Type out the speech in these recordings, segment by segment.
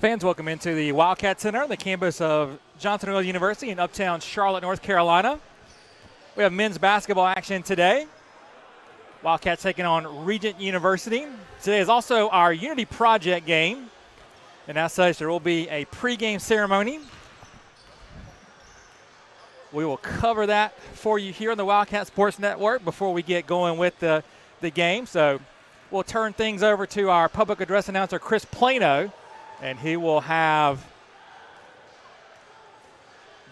Fans, welcome into the Wildcat Center, the campus of Johnson Wales University in uptown Charlotte, North Carolina. We have men's basketball action today. Wildcats taking on Regent University. Today is also our Unity Project game, and as such, there will be a pregame ceremony. We will cover that for you here on the Wildcat Sports Network before we get going with the game. So we'll turn things over to our public address announcer, Chris Plano, and he will have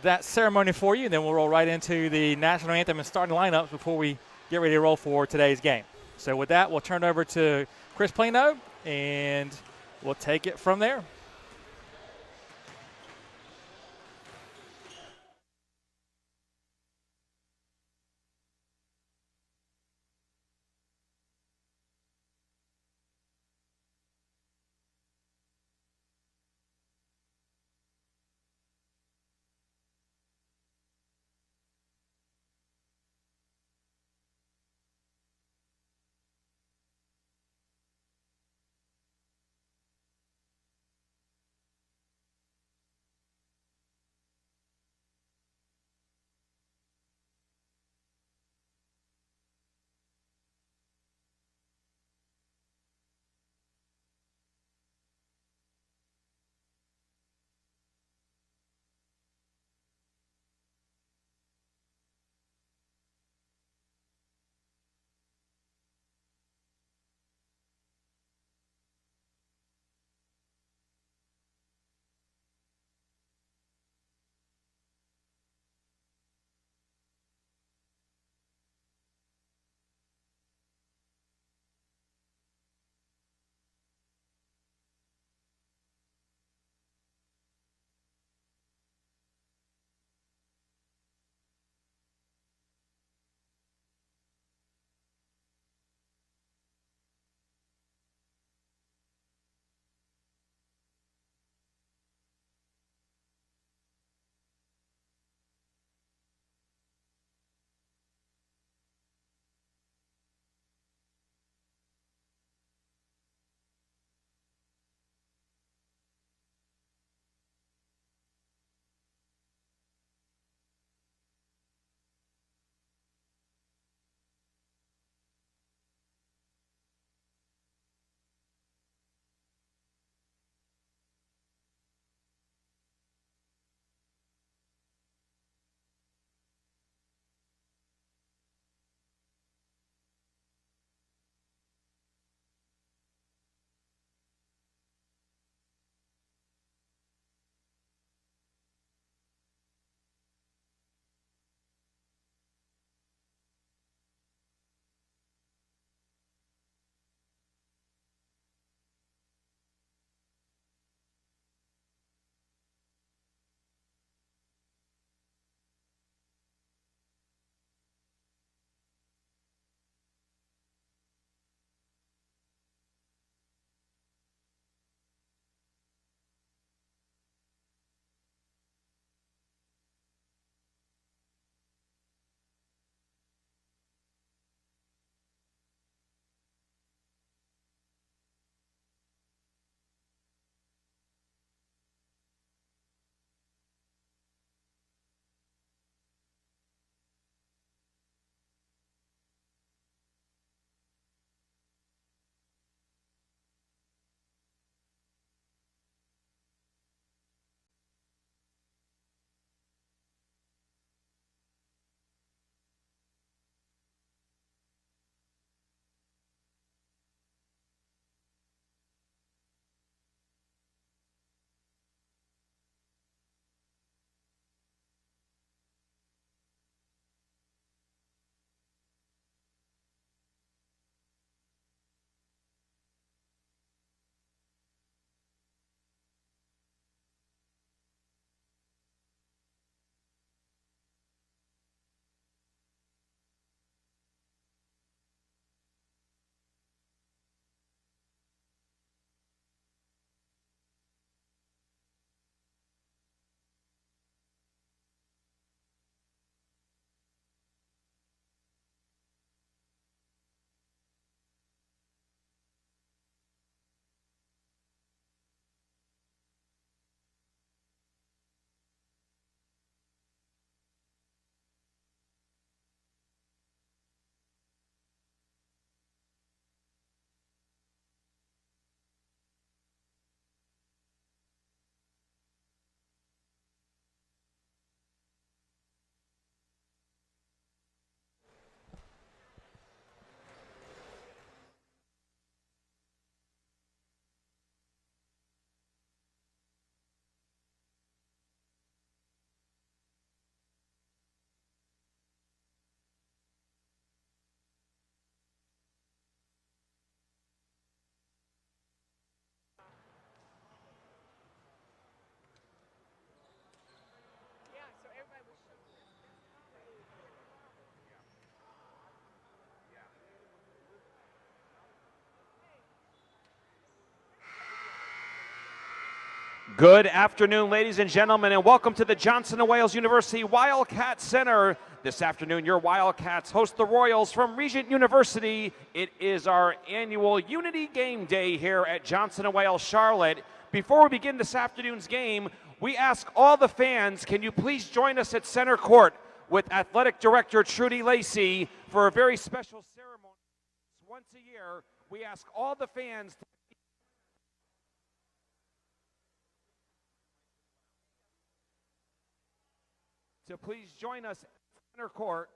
that ceremony for you. And then we'll roll right into the national anthem and starting lineups before we get ready to roll for today's game. So with that, we'll turn over to Chris Plano, and we'll take it from there. Good afternoon, ladies and gentlemen, and welcome to the Johnson & Wales University Wildcat Center. This afternoon, your Wildcats host the Royals from Regent University. It is our annual Unity Game Day here at Johnson & Wales Charlotte. Before we begin this afternoon's game, we ask all the fans, can you please join us at center court with Athletic Director Trudi Lacy for a very special ceremony. Once a year, we ask all the fans to please join us at center court.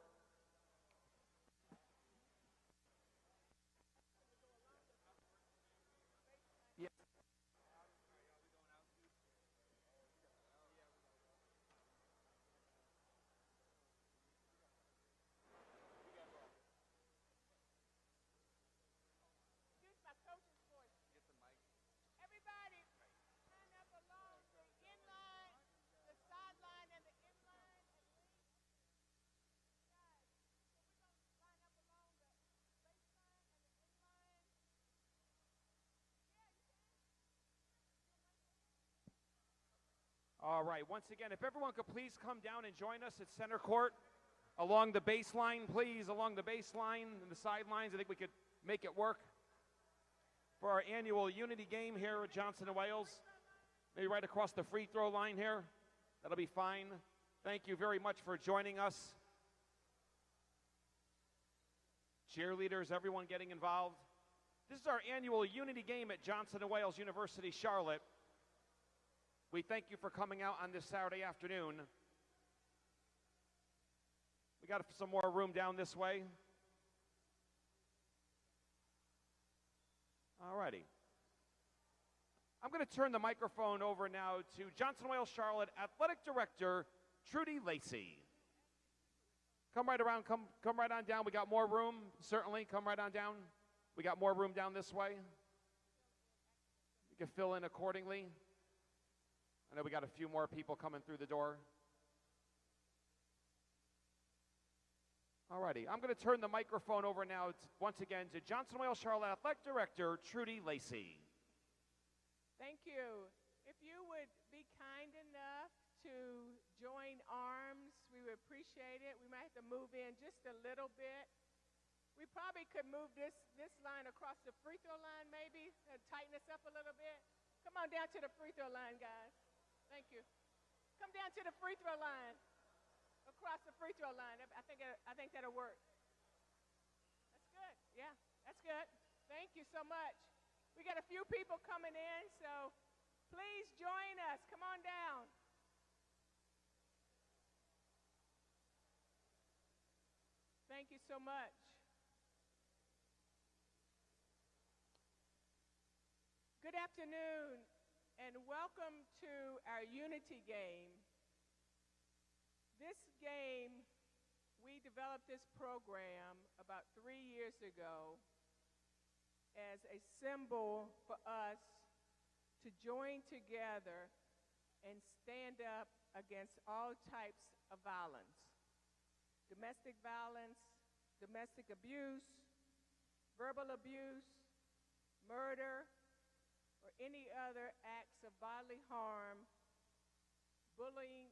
All right, once again, if everyone could please come down and join us at center court along the baseline, please, along the baseline and the sidelines. I think we could make it work for our annual Unity game here at Johnson & Wales. Maybe right across the free throw line here. That'll be fine. Thank you very much for joining us. Cheerleaders, everyone getting involved. This is our annual Unity game at Johnson & Wales University, Charlotte. We thank you for coming out on this Saturday afternoon. We got some more room down this way. All righty. I'm going to turn the microphone over now to Johnson & Wales Charlotte Athletic Director Trudi Lacy. Come right around, come right on down. We got more room, certainly. Come right on down. We got more room down this way. You can fill in accordingly. I know we got a few more people coming through the door. All righty, I'm going to turn the microphone over now once again to Johnson & Wales Charlotte Athletic Director Trudi Lacy. Thank you. If you would be kind enough to join arms, we would appreciate it. We might have to move in just a little bit. We probably could move this line across the free throw line maybe, tighten us up a little bit. Come on down to the free throw line, guys. Thank you. Come down to the free throw line. Across the free throw line. I think that'll work. That's good. Yeah, that's good. Thank you so much. We got a few people coming in, so please join us. Come on down. Thank you so much. Good afternoon. And welcome to our Unity game. This game, we developed this program about 3 years ago as a symbol for us to join together and stand up against all types of violence. Domestic violence, domestic abuse, verbal abuse, murder, or any other acts of bodily harm, bullying,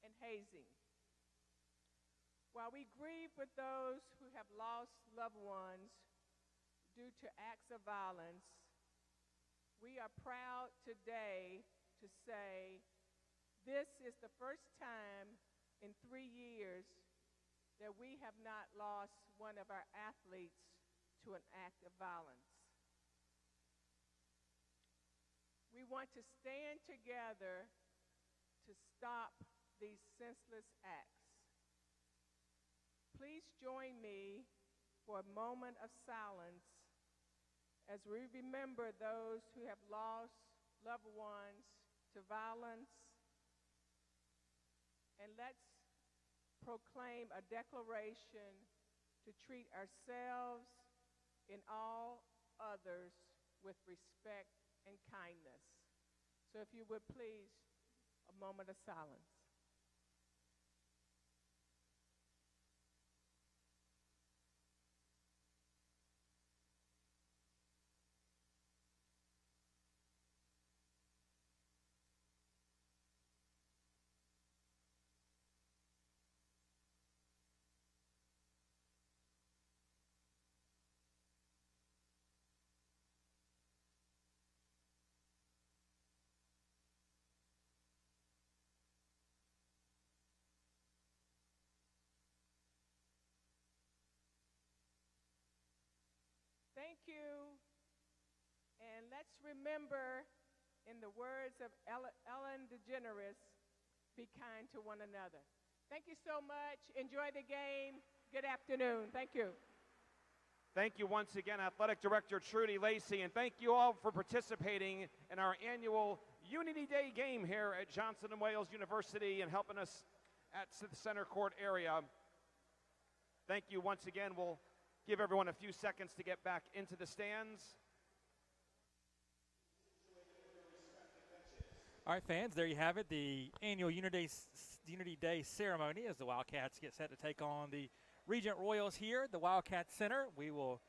and hazing. While we grieve with those who have lost loved ones due to acts of violence, we are proud today to say this is the first time in 3 years that we have not lost one of our athletes to an act of violence. We want to stand together to stop these senseless acts. Please join me for a moment of silence as we remember those who have lost loved ones to violence. And let's proclaim a declaration to treat ourselves and all others with respect and kindness. So if you would please, a moment of silence. you. And let's remember, in the words of Ellen DeGeneres, be kind to one another. Thank you so much. Enjoy the game. Good afternoon. Thank you. Thank you once again, Athletic Director Trudi, Lacy, and thank you all for participating in our annual Unity Day game here at Johnson & Wales University and helping us at the center court area. Thank you once again. We'll give everyone a few seconds to get back into the stands. All right, fans, there you have it, the annual Unity Day ceremony as the Wildcats get set to take on the Regent Royals here at the Wildcat Center. We will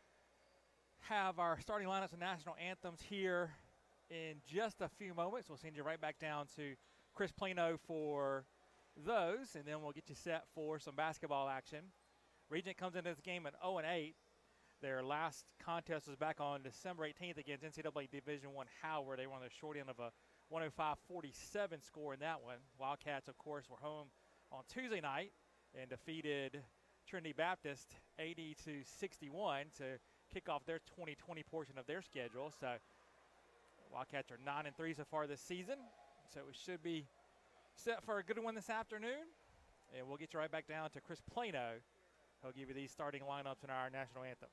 have our starting lineups and national anthems here in just a few moments. We'll send you right back down to Chris Plano for those, and then we'll get you set for some basketball action. Regent comes into this game at 0-8. Their last contest was back on December 18th against NCAA Division I Howard. They were on the short end of a 105-47 score in that one. Wildcats, of course, were home on Tuesday night and defeated Trinity Baptist 80-61 to kick off their 2020 portion of their schedule. So Wildcats are 9-3 so far this season. So we should be set for a good one this afternoon. And we'll get you right back down to Chris Plano. He'll give you these starting lineups in our national anthem.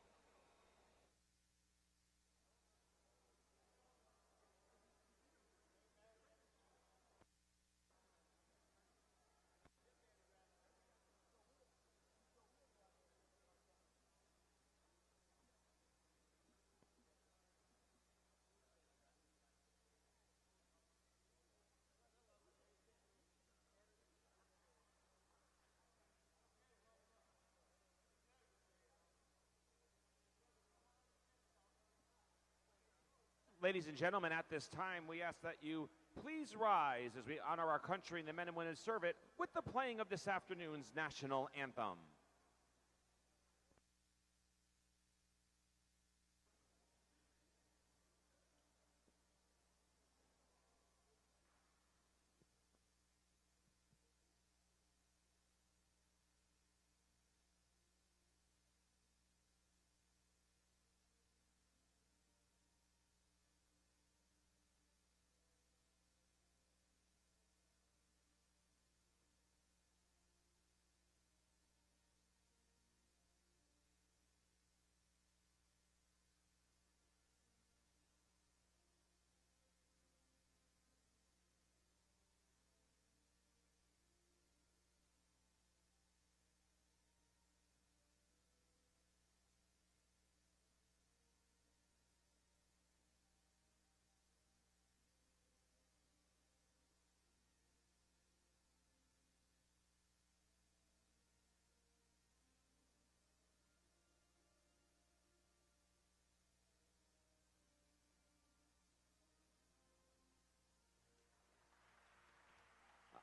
Ladies and gentlemen, at this time, we ask that you please rise as we honor our country and the men and women who serve it with the playing of this afternoon's national anthem.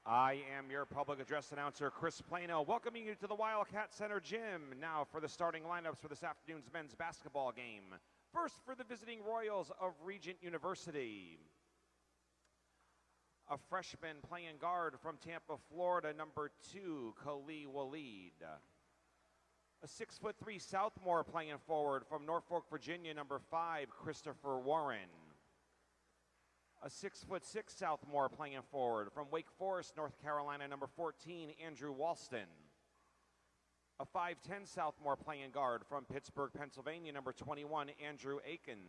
I am your public address announcer, Chris Plano, welcoming you to the Wildcat Center gym. Now for the starting lineups for this afternoon's men's basketball game. First for the visiting Royals of Regent University. A freshman playing guard from Tampa, Florida, number 2, Khalil Waleed. A 6'3" sophomore playing forward from Norfolk, Virginia, number 5, Christopher Warren. A 6'6" sophomore playing forward from Wake Forest, North Carolina, number 14, Andrew Walston. A 5'10" sophomore playing guard from Pittsburgh, Pennsylvania, number 21, Andrew Aiken.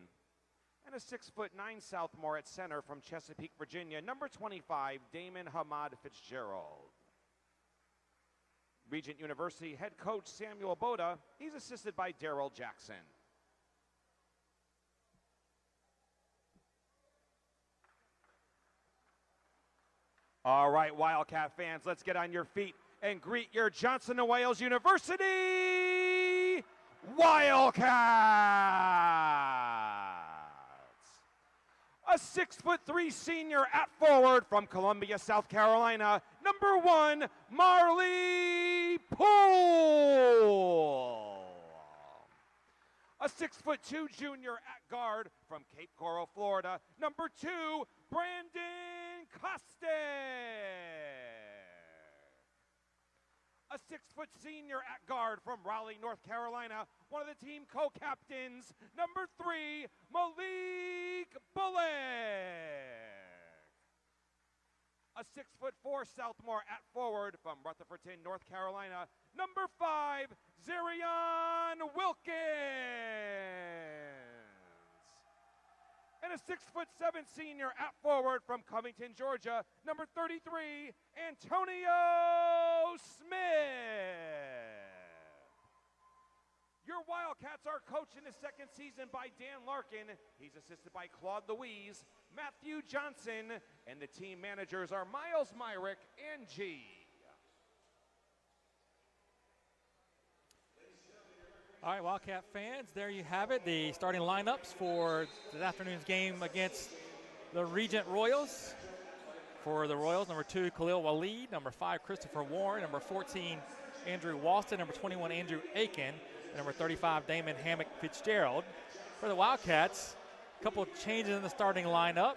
And a 6'9" sophomore at center from Chesapeake, Virginia, number 25, Damon Hamad Fitzgerald. Regent University head coach Samuel Boda, he's assisted by Darrell Jackson. All right, Wildcat fans, let's get on your feet and greet your Johnson & Wales University Wildcats. A 6'3" senior at forward from Columbia, South Carolina, number 1, Marley Poole. A 6'2" junior at guard from Cape Coral, Florida, number 2, Brandon Coste. a 6-foot senior at guard from Raleigh, North Carolina, one of the team co-captains, number 3, Malik Bullock. A 6'4" sophomore at forward from Rutherfordton, North Carolina, number 5, Zarian Wilkins. And a 6'7" senior at forward from Covington, Georgia, number 33, Antonio Smith. Your Wildcats are coached in his second season by Dan Larkin. He's assisted by Claude Louise, Matthew Johnson, and the team managers are Miles Myrick and G. All right, Wildcat fans, there you have it. The starting lineups for this afternoon's game against the Regent Royals. For the Royals, number 2, Khalil Waleed, number 5, Christopher Warren, number 14, Andrew Walston, number 21, Andrew Aiken, and number 35, Damon Hammock Fitzgerald. For the Wildcats, a couple of changes in the starting lineup.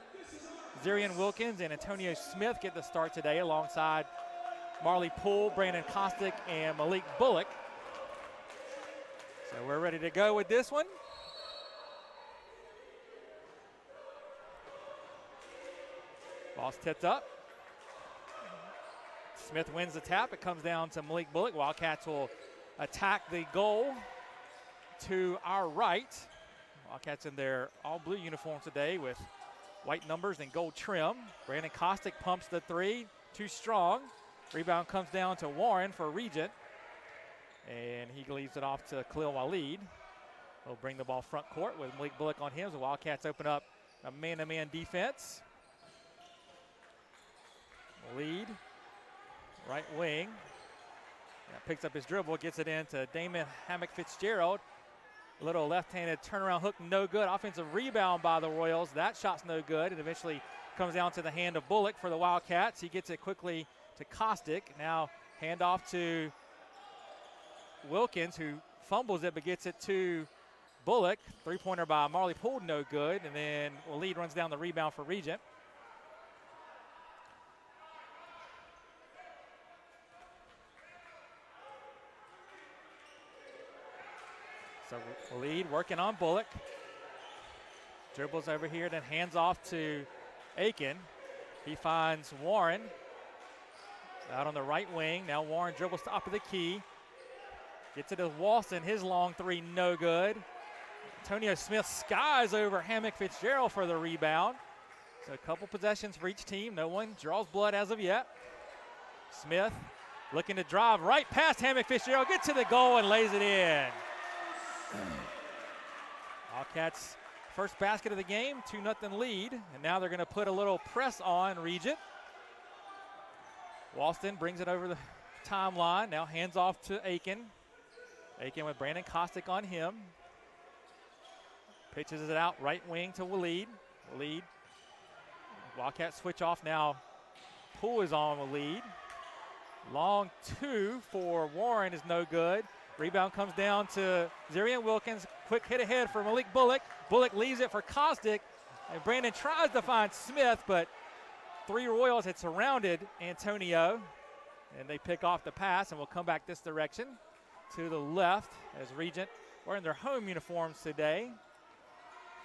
Zarian Wilkins and Antonio Smith get the start today alongside Marley Poole, Brandon Kostick, and Malik Bullock. So we're ready to go with this one. Ball's tipped up. Smith wins the tap. It comes down to Malik Bullock. Wildcats will attack the goal to our right. Wildcats in their all-blue uniforms today with white numbers and gold trim. Brandon Kostick pumps the 3. Too strong. Rebound comes down to Warren for Regent. And he leaves it off to Khalil Waleed. He'll bring the ball front court with Malik Bullock on him. The Wildcats open up a man-to-man defense. Waleed, right wing. Picks up his dribble, gets it into Damon Hammock Fitzgerald. A little left-handed turnaround hook, no good. Offensive rebound by the Royals. That shot's no good. It eventually comes down to the hand of Bullock for the Wildcats. He gets it quickly to Kostick. Now handoff to Wilkins, who fumbles it but gets it to Bullock. Three-pointer by Marley Poole, no good. And then Waleed runs down the rebound for Regent. So Waleed working on Bullock. Dribbles over here, then hands off to Aiken. He finds Warren out on the right wing. Now Warren dribbles top of the key. Gets it to Walston. His long 3, no good. Antonio Smith skies over Hammock Fitzgerald for the rebound. So a couple possessions for each team. No one draws blood as of yet. Smith looking to drive right past Hammock Fitzgerald. Gets to the goal and lays it in. Wildcats' first basket of the game, 2-0 lead. And now they're going to put a little press on Regent. Walston brings it over the timeline. Now hands off to Aiken. Aiken with Brandon Kostick on him. Pitches it out right wing to Waleed. Waleed. Wildcats switch off now. Poole is on Waleed. Long 2 for Warren is no good. Rebound comes down to Zarian Wilkins. Quick hit ahead for Malik Bullock. Bullock leaves it for Kostick. And Brandon tries to find Smith, but 3 Royals had surrounded Antonio. And they pick off the pass, and we'll come back this direction to the left as Regent, wearing their home uniforms today,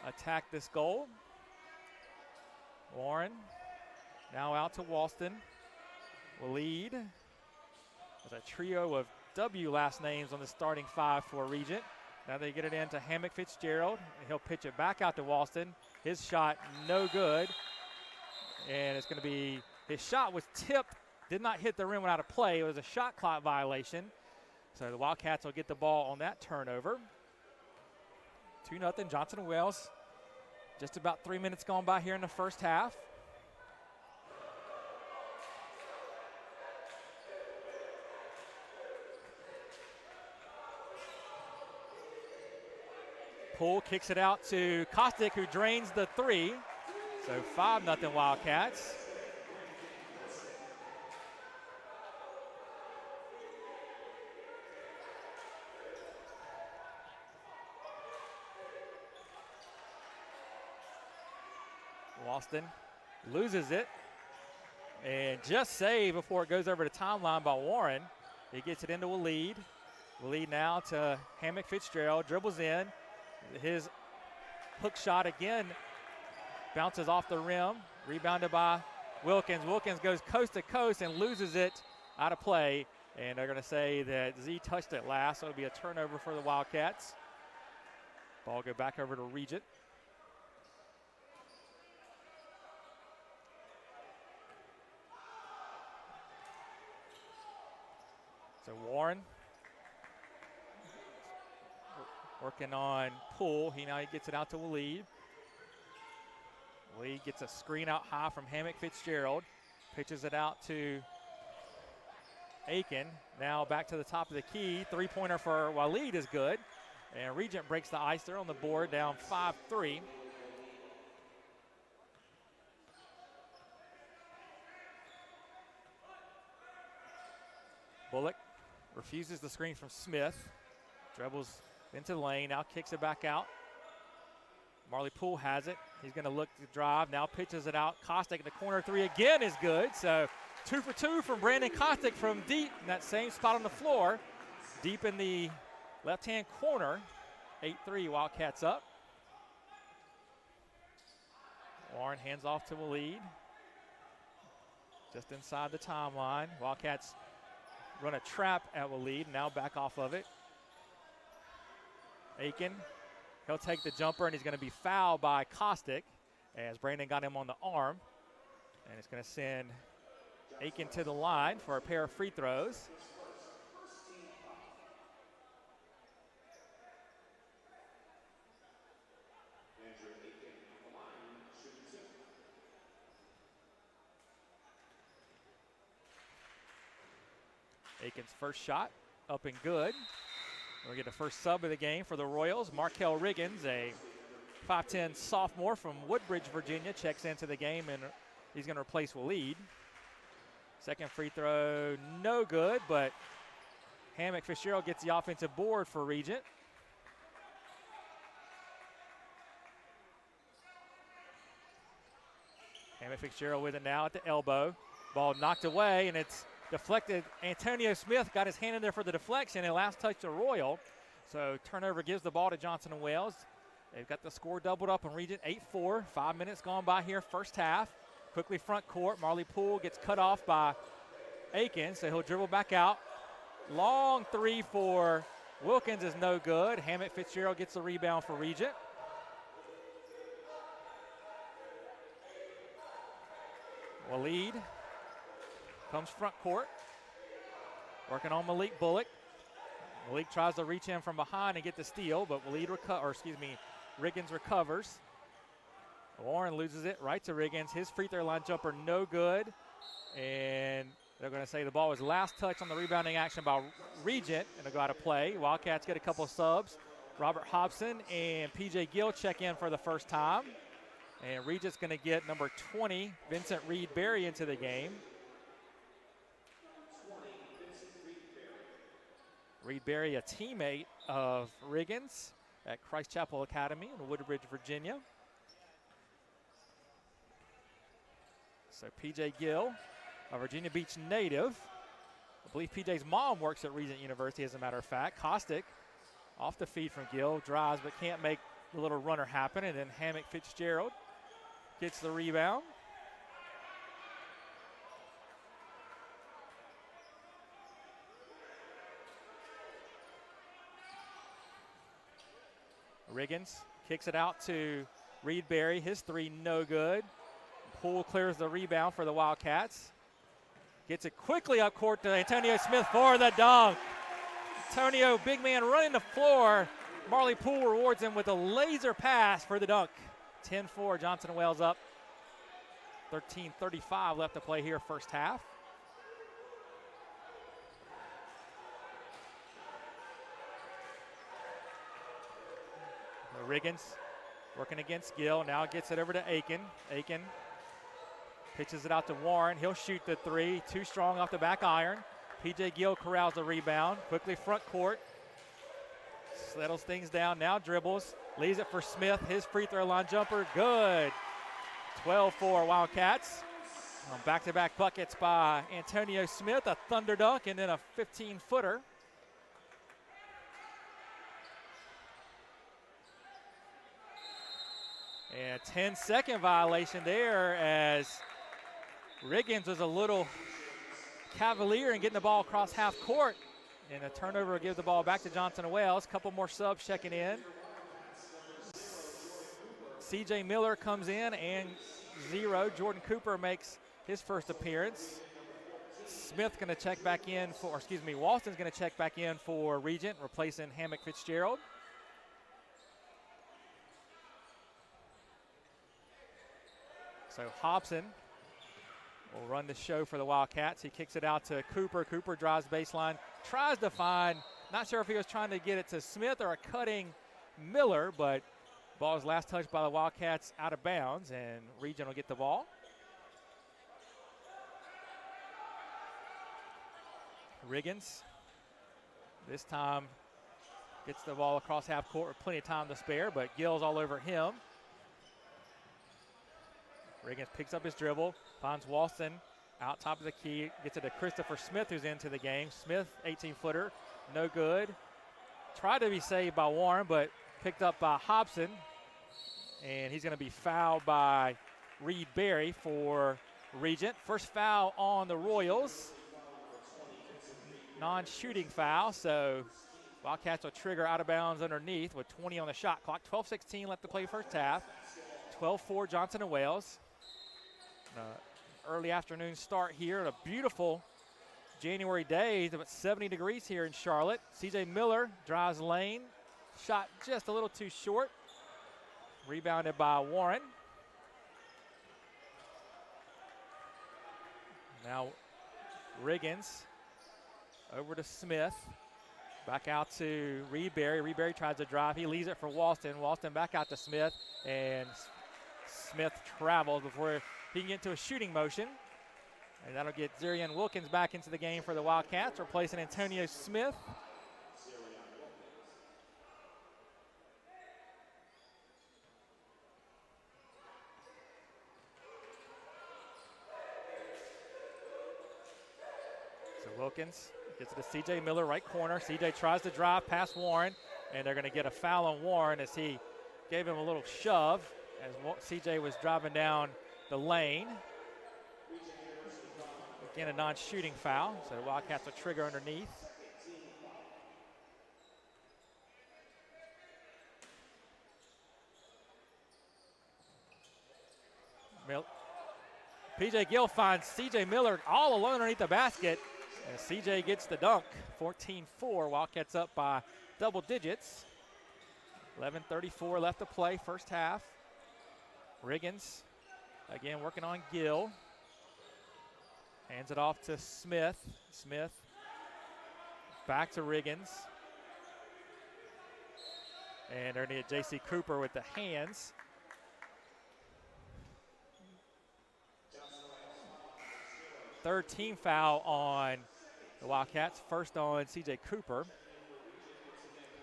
attack this goal. Warren now out to Walston. Waleed. There's a trio of W last names on the starting 5 for Regent. Now they get it into Hammock Fitzgerald, and he'll pitch it back out to Walston. His shot, no good. And it's going to be, his shot was tipped, did not hit the rim without a play. It was a shot clock violation. So the Wildcats will get the ball on that turnover. 2-0 Johnson & Wales. Just about 3 minutes gone by here in the first half. Poole kicks it out to Kostick, who drains the 3. So 5-0 Wildcats. Walston loses it. And just saved before it goes over the timeline by Warren. He gets it into Waleed. Waleed now to Hammock Fitzgerald, dribbles in. His hook shot again bounces off the rim, rebounded by Wilkins. Wilkins goes coast to coast and loses it out of play. And they're going to say that Z touched it last, so it'll be a turnover for the Wildcats. Ball go back over to Regent. So Warren working on Poole. He gets it out to Waleed. Waleed gets a screen out high from Hammock Fitzgerald. Pitches it out to Aiken. Now back to the top of the key. Three-pointer for Waleed is good. And Regent breaks the ice. They're on the board, down 5-3. Bullock refuses the screen from Smith. Dribbles into the lane, now kicks it back out. Marley Poole has it. He's going to look to drive, now pitches it out. Kostick in the corner three again is good. So 2 for 2 from Brandon Kostick from deep in that same spot on the floor. Deep in the left-hand corner. 8-3, Wildcats up. Warren hands off to Waleed. Just inside the timeline. Wildcats run a trap at Waleed, now back off of it. Aiken, he'll take the jumper, and he's going to be fouled by Kostick as Brandon got him on the arm. And it's going to send Aiken to the line for a pair of free throws. Aiken's first shot up and good. We'll get the first sub of the game for the Royals. Markel Riggins, a 5'10 sophomore from Woodbridge, Virginia, checks into the game, and he's going to replace Waleed. Second free throw, no good, but Hammock Fitzgerald gets the offensive board for Regent. Hammock Fitzgerald with it now at the elbow. Ball knocked away, and it's deflected. Antonio Smith got his hand in there for the deflection, and last touch to Royal. So turnover gives the ball to Johnson & Wales. They've got the score doubled up in Regent, 8-4. 5 minutes gone by here, first half. Quickly front court. Marley Poole gets cut off by Aiken, so he'll dribble back out. Long three for Wilkins is no good. Hammock Fitzgerald gets the rebound for Regent. Waleed comes front court, working on Malik Bullock. Malik tries to reach in from behind and get the steal, but Riggins recovers. Warren loses it right to Riggins. His free throw line jumper no good, and they're going to say the ball was last touch on the rebounding action by Regent, and they'll go out of play. Wildcats get a couple of subs. Robert Hobson and P.J. Gill check in for the first time, and Regent's going to get number 20, Vincent Reed-Berry, into the game. Reed-Berry, a teammate of Riggins at Christ Chapel Academy in Woodbridge, Virginia. So P.J. Gill, a Virginia Beach native. I believe P.J.'s mom works at Regent University, as a matter of fact. Kostick off the feed from Gill, drives but can't make the little runner happen, and then Hammock Fitzgerald gets the rebound. Riggins kicks it out to Reed-Berry. His three no good. Poole clears the rebound for the Wildcats. Gets it quickly up court to Antonio Smith for the dunk. Antonio, big man, running the floor. Marley Poole rewards him with a laser pass for the dunk. 10-4, Johnson & Wales up. 13:35 left to play here, first half. Riggins working against Gill. Now gets it over to Aiken. Aiken pitches it out to Warren. He'll shoot the three. Too strong off the back iron. P.J. Gill corrals the rebound. Quickly front court. Settles things down. Now dribbles. Leaves it for Smith. His free throw line jumper. Good. 12-4 Wildcats. Back-to-back buckets by Antonio Smith, a thunder dunk, and then a 15-footer. And 10-second violation there as Riggins was a little cavalier in getting the ball across half court. And a turnover will give the ball back to Johnson & Wales. Couple more subs checking in. C.J. Miller comes in and 0. Jordan Cooper makes his first appearance. Smith going to check back in for, Walston's going to check back in for Regent, replacing Hammock Fitzgerald. So Hobson will run the show for the Wildcats. He kicks it out to Cooper. Cooper drives baseline, tries to find, not sure if he was trying to get it to Smith or a cutting Miller, but ball is last touched by the Wildcats out of bounds, and Regent will get the ball. Riggins this time gets the ball across half court with plenty of time to spare, but Gill's all over him. Riggins picks up his dribble, finds Walston out top of the key, gets it to Christopher Smith, who's into the game. Smith, 18-footer, no good. Tried to be saved by Warren, but picked up by Hobson. And he's going to be fouled by Reed Berry for Regent. First foul on the Royals. Non-shooting foul, so Wildcats will trigger out of bounds underneath with 20 on the shot clock. 12:16 left to play first half. 12-4 Johnson & Wales. Early afternoon start here on a beautiful January day. It's about 70 degrees here in Charlotte. C.J. Miller drives lane. Shot just a little too short. Rebounded by Warren. Now Riggins over to Smith. Back out to Reed Berry. Reed Berry tries to drive. He leaves it for Walston. Walston back out to Smith. And Smith travels before he can get into a shooting motion. And that'll get Deandre Williams back into the game for the Wildcats, replacing Antonio Smith. So Wilkins gets it to C.J. Miller, right corner. C.J. tries to drive past Warren, and they're going to get a foul on Warren as he gave him a little shove as C.J. was driving down the lane. Again, a non-shooting foul, so the Wildcats will trigger underneath. P.J. Gill finds C.J. Miller all alone underneath the basket, and C.J. gets the dunk. 14-4, Wildcats up by double digits. 11:34 left to play, first half. Riggins, again working on Gill. Hands it off to Smith. Smith back to Riggins. And they're going to get J.C. Cooper with the hands. Third team foul on the Wildcats. First on C.J. Cooper.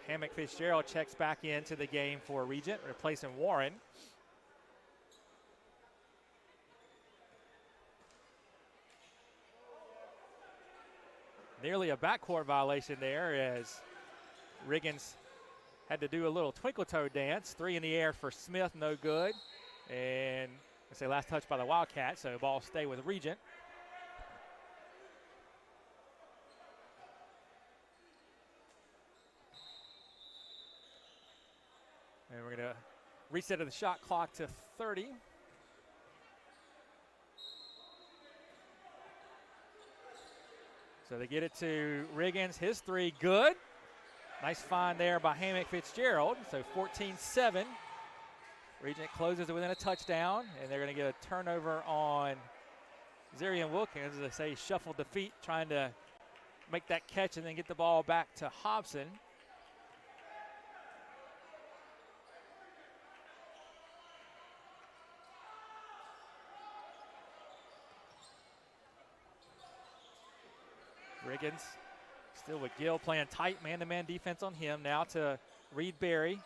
Hammock Fitzgerald checks back into the game for Regent, replacing Warren. Nearly a backcourt violation there as Riggins had to do a little twinkle toe dance. 3 in the air for Smith, no good. And I say last touch by the Wildcats, so the ball stay with Regent. And we're going to reset the shot clock to 30. So they get it to Riggins. His three, good. Nice find there by Hammock Fitzgerald. So 14-7. Regent closes it within a touchdown, and they're going to get a turnover on Deandre Williams. As they say, shuffled the feet, trying to make that catch and then get the ball back to Hobson. Riggins still with Gill playing tight man-to-man defense on him. Now to Reed Berry.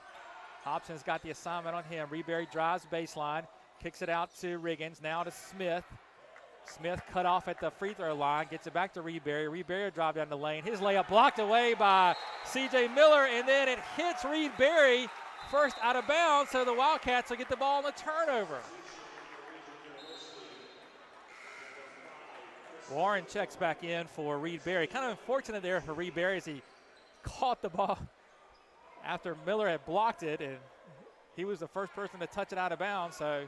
Hobson's got the assignment on him. Reed Berry drives baseline, kicks it out to Riggins. Now to Smith. Smith cut off at the free throw line, gets it back to Reedberry. Reedberry will drive down the lane. His layup blocked away by C.J. Miller, and then it hits Reedberry first out of bounds, so the Wildcats will get the ball on the turnover. Warren checks back in for Reedberry. Kind of unfortunate there for Reedberry as he caught the ball after Miller had blocked it, and he was the first person to touch it out of bounds, so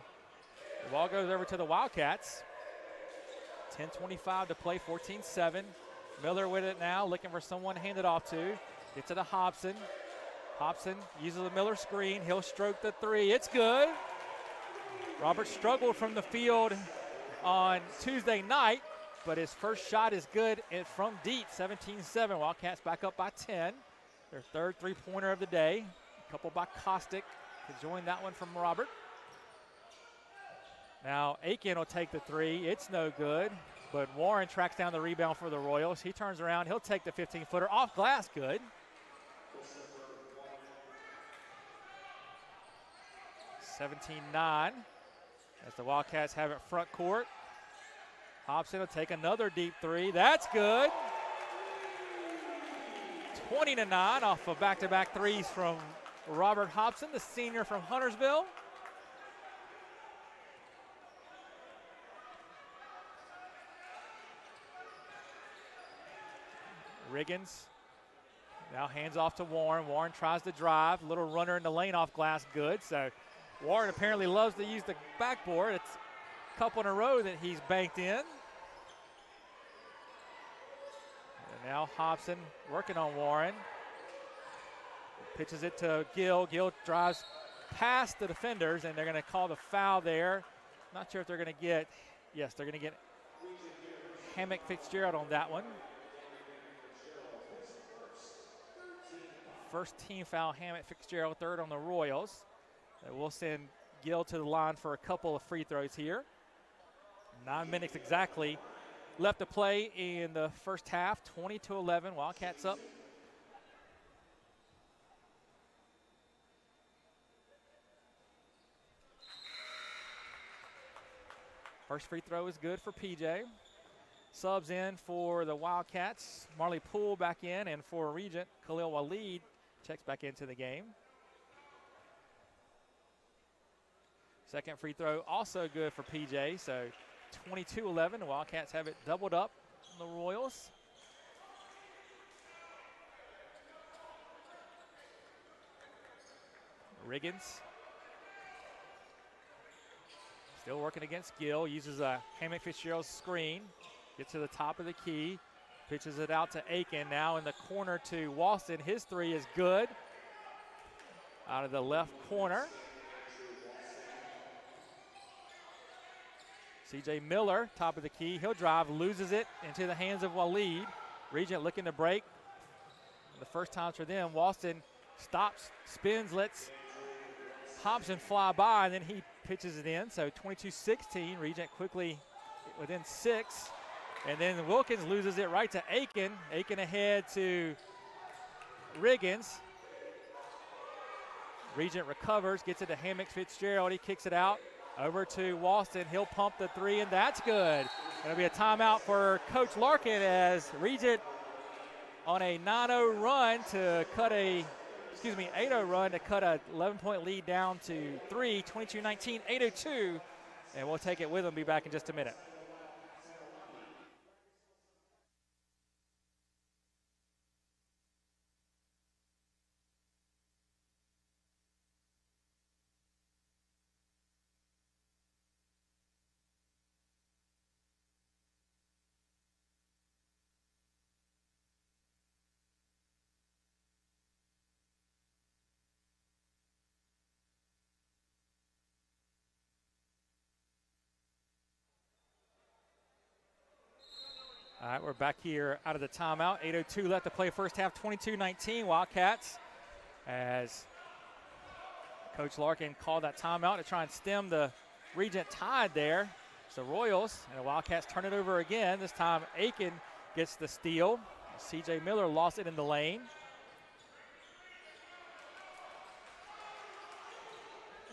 the ball goes over to the Wildcats. 10:25 to play, 14-7. Miller with it now, looking for someone to hand it off to. Gets it to Hobson. Hobson uses the Miller screen. He'll stroke the three. It's good. Robert struggled from the field on Tuesday night, but his first shot is good and from deep, 17-7. Wildcats back up by 10. Their third three-pointer of the day. A couple by Kostick to join that one from Robert. Now Aiken will take the three. It's no good, but Warren tracks down the rebound for the Royals. He turns around. He'll take the 15-footer off glass. Good. (17-9) as the Wildcats have it front court. Hobson will take another deep three. That's good. 20-9 off of back-to-back threes from Robert Hobson, the senior from Huntersville. Riggins now hands off to Warren. Warren tries to drive. Little runner in the lane off glass. Good. So Warren apparently loves to use the backboard. It's a couple in a row that he's banked in. And now Hobson working on Warren. Pitches it to Gill. Gill drives past the defenders, and they're going to call the foul there. Not sure if they're going to get, yes, they're going to get Hammock Fitzgerald on that one. First team foul, Hammett Fitzgerald, third on the Royals. We'll send Gill to the line for a couple of free throws here. 9 minutes exactly left to play in the first half, 20-11. Wildcats up. First free throw is good for PJ. Subs in for the Wildcats. Marley Poole back in, and for Regent, Khalil Waleed checks back into the game. Second free throw also good for PJ, so 22-11. The Wildcats have it doubled up on the Royals. Riggins still working against Gill, uses a Hammock Fitzgerald screen, gets to the top of the key, pitches it out to Aiken, now in the corner to Walston. His three is good, out of the left corner. C.J. Miller, top of the key, he'll drive, loses it into the hands of Waleed. Regent looking to break. The first time for them, Walston stops, spins, lets Hobson fly by, and then he pitches it in. So 22-16, Regent quickly within 6. And then Wilkins loses it right to Aiken. Aiken ahead to Riggins. Regent recovers, gets it to Hammock Fitzgerald. He kicks it out over to Walston. He'll pump the three, and that's good. It'll be a timeout for Coach Larkin as Regent on a 9-0 run to cut a, 8-0 run to cut a 11-point lead down to 3, 22-19, 8:02. And we'll take it with them. Be back in just a minute. All right, we're back here out of the timeout. 8:02 left to play first half, 22-19 Wildcats, as Coach Larkin called that timeout to try and stem the Regent tide there. It's the Royals, and the Wildcats turn it over again. This time Aiken gets the steal. C.J. Miller lost it in the lane.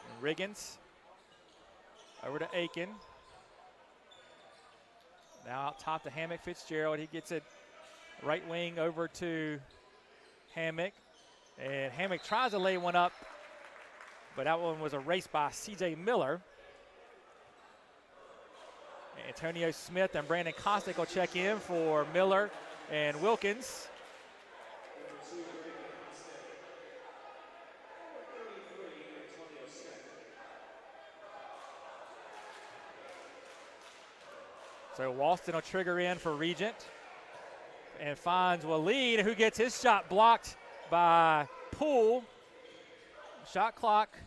And Riggins over to Aiken. Now out top to Hammock Fitzgerald. He gets it right wing over to Hammock. And Hammock tries to lay one up, but that one was erased by C.J. Miller. Antonio Smith and Brandon Kostick will check in for Miller and Wilkins. So Walston will trigger in for Regent and finds Waleed, who gets his shot blocked by Poole. Shot clock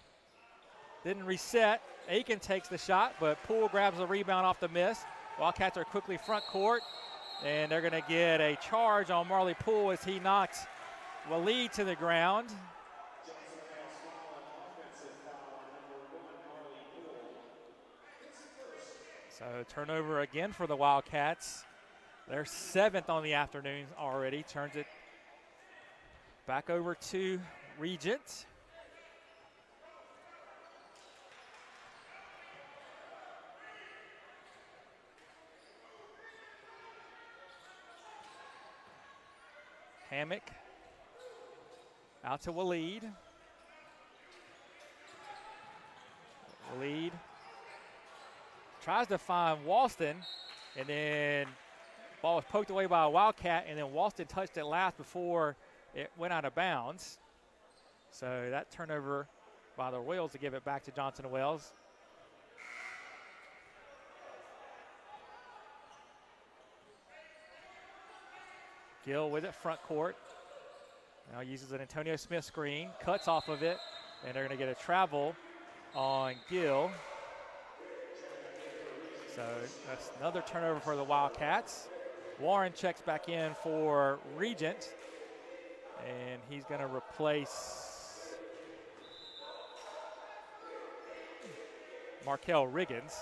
didn't reset. Aiken takes the shot, but Poole grabs the rebound off the miss. Wildcats are quickly front court, and they're going to get a charge on Marley Poole as he knocks Waleed to the ground. So turnover again for the Wildcats. They're 7th on the afternoon already. Turns it back over to Regent. Hammock out to Waleed. Waleed tries to find Walston, and then ball was poked away by a Wildcat, and then Walston touched it last before it went out of bounds. So that turnover by the Royals to give it back to Johnson & Wales. Gill with it front court. Now uses an Antonio Smith screen, cuts off of it, and they're going to get a travel on Gill. So that's another turnover for the Wildcats. Warren checks back in for Regent, and he's going to replace Markel Riggins.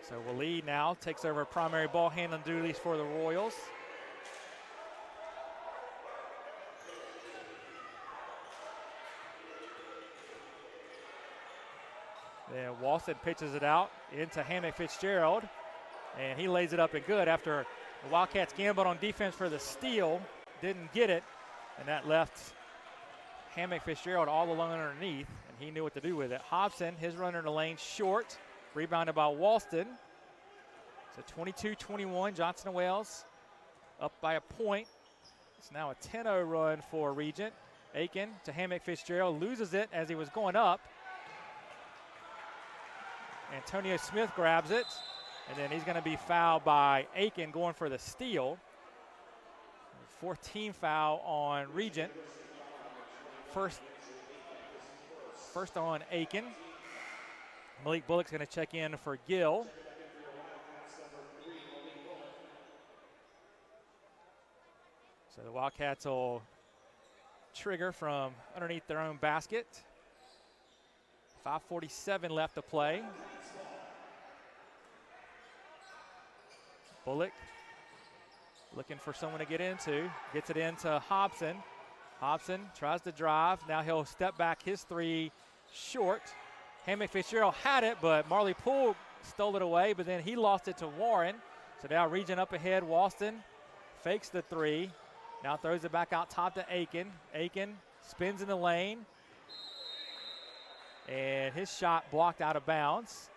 So Waleed now takes over primary ball handling duties for the Royals. Then Walston pitches it out into Hammock Fitzgerald, and he lays it up and good after the Wildcats gambled on defense for the steal, didn't get it, and that left Hammock Fitzgerald all alone underneath, and he knew what to do with it. Hobson, his runner in the lane, short, rebounded by Walston. So 22-21, Johnson & Wales up by a point. It's now a 10-0 run for Regent. Aiken to Hammock Fitzgerald, loses it as he was going up. Antonio Smith grabs it, and then he's going to be fouled by Aiken going for the steal. 14 foul on Regent. First on Aiken. Malik Bullock's going to check in for Gill. So the Wildcats will trigger from underneath their own basket. 5:47 left to play. Bullock looking for someone to get into. Gets it into Hobson. Hobson tries to drive. Now he'll step back his three short. Hammock Fitzgerald had it, but Marley Poole stole it away, but then he lost it to Warren. So now Regent up ahead. Walston fakes the three. Now throws it back out top to Aiken. Aiken spins in the lane. And his shot blocked out of bounds.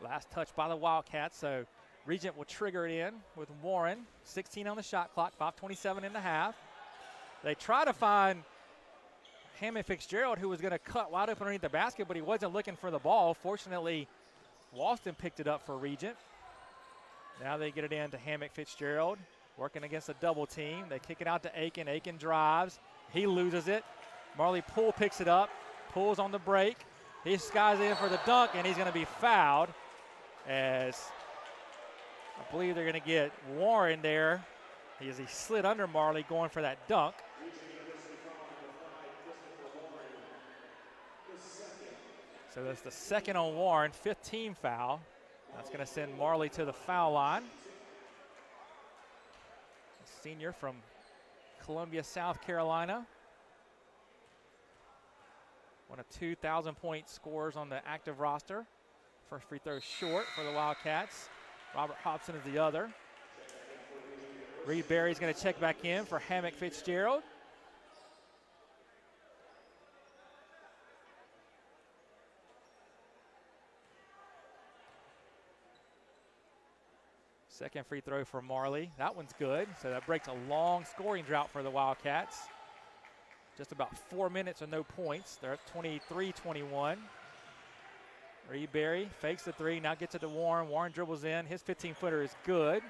Last touch by the Wildcats, so Regent will trigger it in with Warren. 16 on the shot clock, 5:27 in the half. They try to find Hammock Fitzgerald, who was going to cut wide open underneath the basket, but he wasn't looking for the ball. Fortunately, Walston picked it up for Regent. Now they get it in to Hammock Fitzgerald, working against a double team. They kick it out to Aiken. Aiken drives. He loses it. Marley Poole picks it up. Pulls on the break. He skies in for the dunk, and he's going to be fouled as I believe they're going to get Warren there as he slid under Marley going for that dunk. So that's the second on Warren, 15 foul. That's going to send Marley to the foul line. senior from Columbia, South Carolina. One of 2,000-point scorers on the active roster. First free throw short for the Wildcats. Robert Hobson is the other. Reed Berry's going to check back in for Hammock Fitzgerald. Second free throw for Marley. That one's good. So that breaks a long scoring drought for the Wildcats. Just about 4 minutes and no points. They're at 23-21. Reed Berry fakes the three, now gets it to Warren. Warren dribbles in. His 15-footer is good.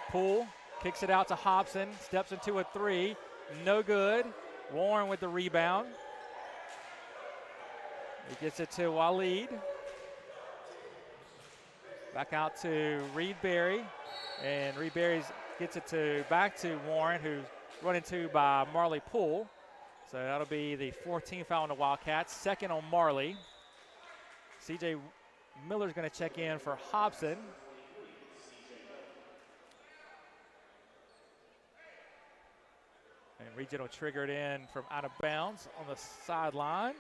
Poole kicks it out to Hobson. Steps into a three. No good. Warren with the rebound. He gets it to Waleed. Back out to Reed Berry. And Reed Berry gets it back to Warren, who's run into by Marley Poole. So that'll be the 14th foul on the Wildcats. Second on Marley. CJ Miller's going to check in for Hobson. And Regent will trigger it in from out of bounds on the sideline.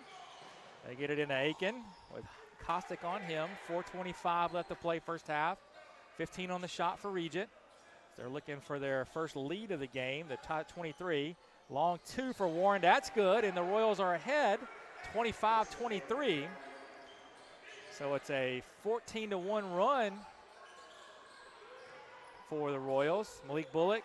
They get it into Aiken with Kostick on him. 4:25 left to play first half. 15 on the shot for Regent. They're looking for their first lead of the game. They're tied at 23. Long two for Warren. That's good. And the Royals are ahead 25-23. So it's a 14-1 run for the Royals. Malik Bullock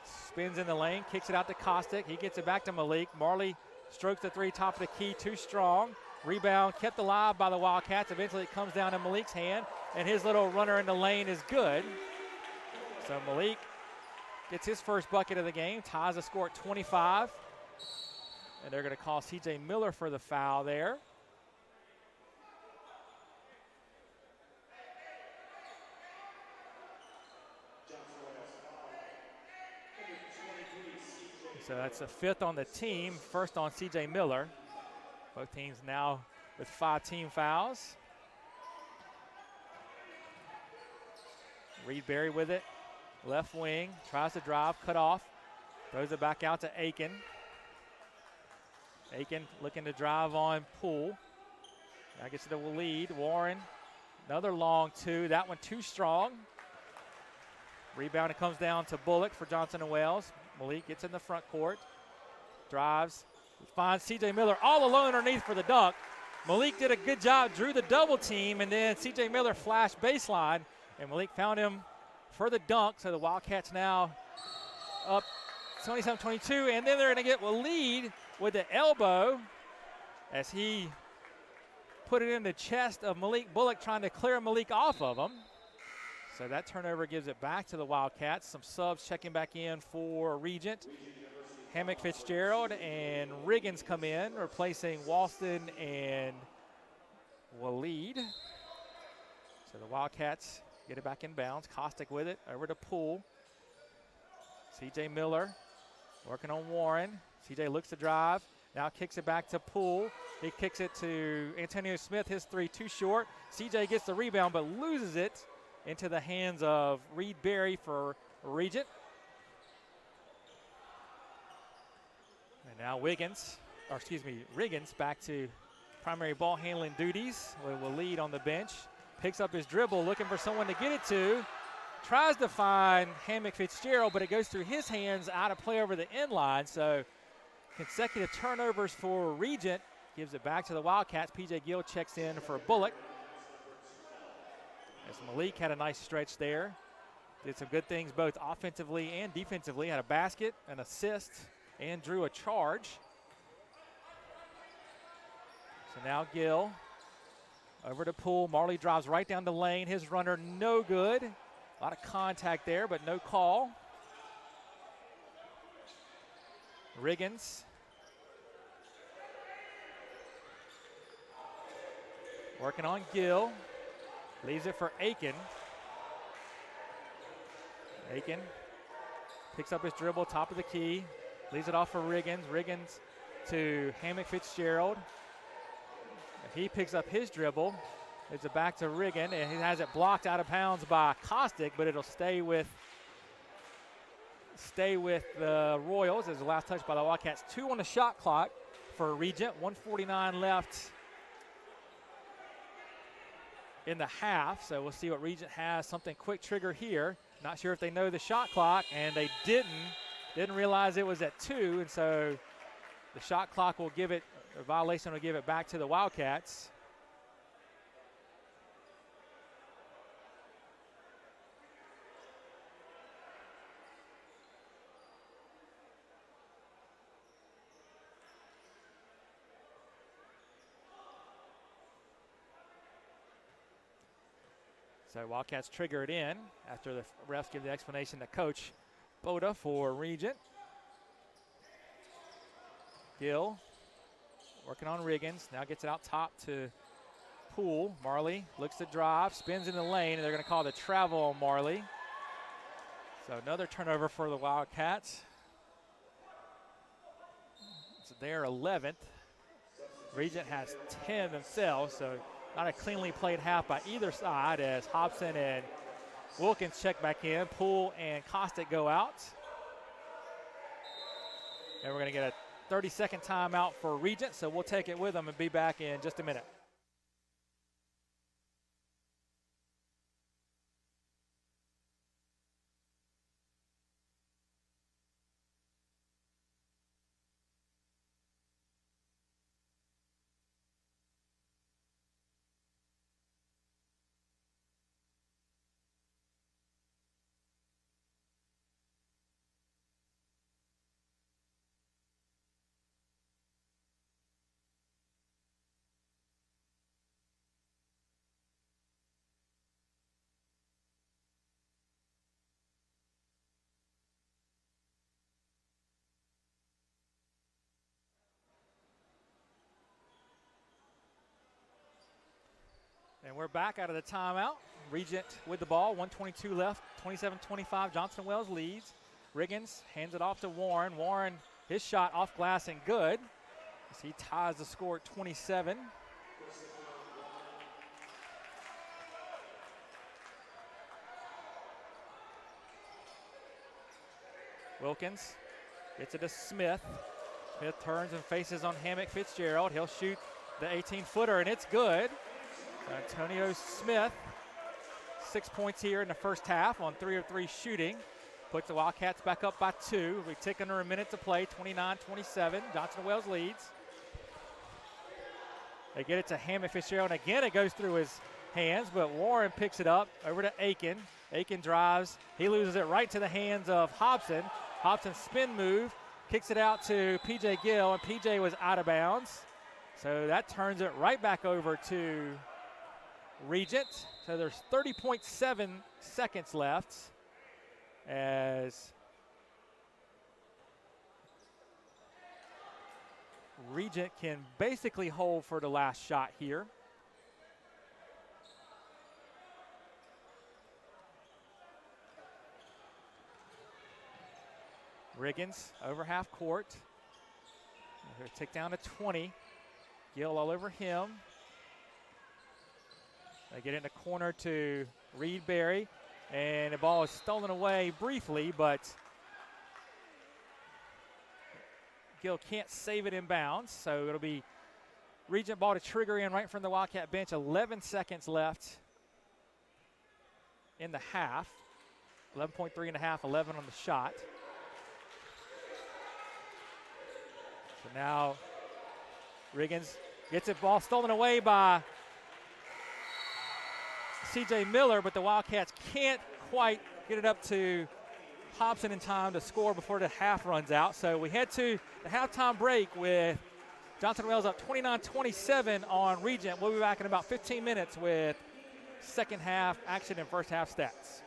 spins in the lane, kicks it out to Kostick. He gets it back to Malik. Marley strokes the three, top of the key, too strong. Rebound kept alive by the Wildcats. Eventually it comes down to Malik's hand, and his little runner in the lane is good. So Malik gets his first bucket of the game, ties the score at 25. And they're going to call C.J. Miller for the foul there. So that's the fifth on the team, first on C.J. Miller. Both teams now with 5 team fouls. Reed Berry with it. Left wing, tries to drive, cut off. Throws it back out to Aiken. Aiken looking to drive on Poole. Now gets it to Waleed. Warren, another long two. That one too strong. Rebound, it comes down to Bullock for Johnson & Wales. Malik gets in the front court. Drives. Finds C.J. Miller all alone underneath for the dunk. Malik did a good job, drew the double team, and then C.J. Miller flashed baseline, and Malik found him for the dunk. So the Wildcats now up 27-22, and then they're going to get Waleed with the elbow as he put it in the chest of Malik Bullock, trying to clear Malik off of him. So that turnover gives it back to the Wildcats. Some subs checking back in for Regent. Hammock Fitzgerald and Riggins come in, replacing Walston and Waleed. So the Wildcats get it back in bounds. Kostick with it, over to Poole. C.J. Miller working on Warren. C.J. looks to drive, now kicks it back to Poole. He kicks it to Antonio Smith, his three too short. C.J. gets the rebound but loses it into the hands of Reed Berry for Regent. And now Riggins back to primary ball handling duties with Waleed on the bench. Picks up his dribble, looking for someone to get it to. Tries to find Hammock Fitzgerald, but it goes through his hands, out of play over the end line. So consecutive turnovers for Regent. Gives it back to the Wildcats. P.J. Gill checks in for Bullock. As Malik had a nice stretch there. Did some good things both offensively and defensively. Had a basket, an assist, and drew a charge. So now Gill over to Poole. Marley drives right down the lane. His runner no good. A lot of contact there, but no call. Riggins. Working on Gill. Leaves it for Aiken. Aiken picks up his dribble, top of the key. Leaves it off for Riggins. Riggins to Hammock Fitzgerald. He picks up his dribble. It's a back to Regent, and he has it blocked out of bounds by Kostick, but it'll stay with the Royals as the last touch by the Wildcats. 2 on the shot clock for Regent. 1:49 left in the half, so we'll see what Regent has. Something quick trigger here. Not sure if they know the shot clock, and they didn't realize it was at 2, and so the shot clock will give it, or violation will give it back to the Wildcats. So Wildcats trigger it in after the refs give the explanation to Coach Boda for Regent. Gill working on Riggins. Now gets it out top to Poole. Marley looks to drive, spins in the lane, and they're going to call the travel on Marley. So another turnover for the Wildcats. It's their 11th. Regent has 10 themselves, so not a cleanly played half by either side as Hobson and Wilkins check back in. Poole and Kostick go out. And we're going to get a 30-second timeout for Regent, so we'll take it with them and be back in just a minute. And we're back out of the timeout. Regent with the ball, 1:22 left, 27-25. Johnson Wells leads. Riggins hands it off to Warren. Warren, his shot off glass and good, as he ties the score at 27. Wilkins gets it to Smith. Smith turns and faces on Hammock Fitzgerald. He'll shoot the 18-footer, and it's good. Antonio Smith, 6 points here in the first half on 3 of 3 shooting. Puts the Wildcats back up by 2. We tick under a minute to play, 29-27. Johnson Wells leads. They get it to Hammock Fitzgerald, and again it goes through his hands, but Warren picks it up over to Aiken. Aiken drives. He loses it right to the hands of Hobson. Hobson spin move, kicks it out to P.J. Gill, and P.J. was out of bounds. So that turns it right back over to Regent. So there's 30.7 seconds left as Regent can basically hold for the last shot here. Riggins over half court. Here, tick down to 20. Gill all over him. They get it in the corner to Reed Berry, and the ball is stolen away briefly, but Gill can't save it in bounds, so it'll be Regent ball to trigger in right from the Wildcat bench. 11 seconds left in the half. 11.3 in the half, 11 on the shot. So now Riggins gets it, ball stolen away by C.J. Miller, but the Wildcats can't quite get it up to Hobson in time to score before the half runs out. So we head to the halftime break with Johnson Wells up 29-27 on Regent. We'll be back in about 15 minutes with second half action and first half stats.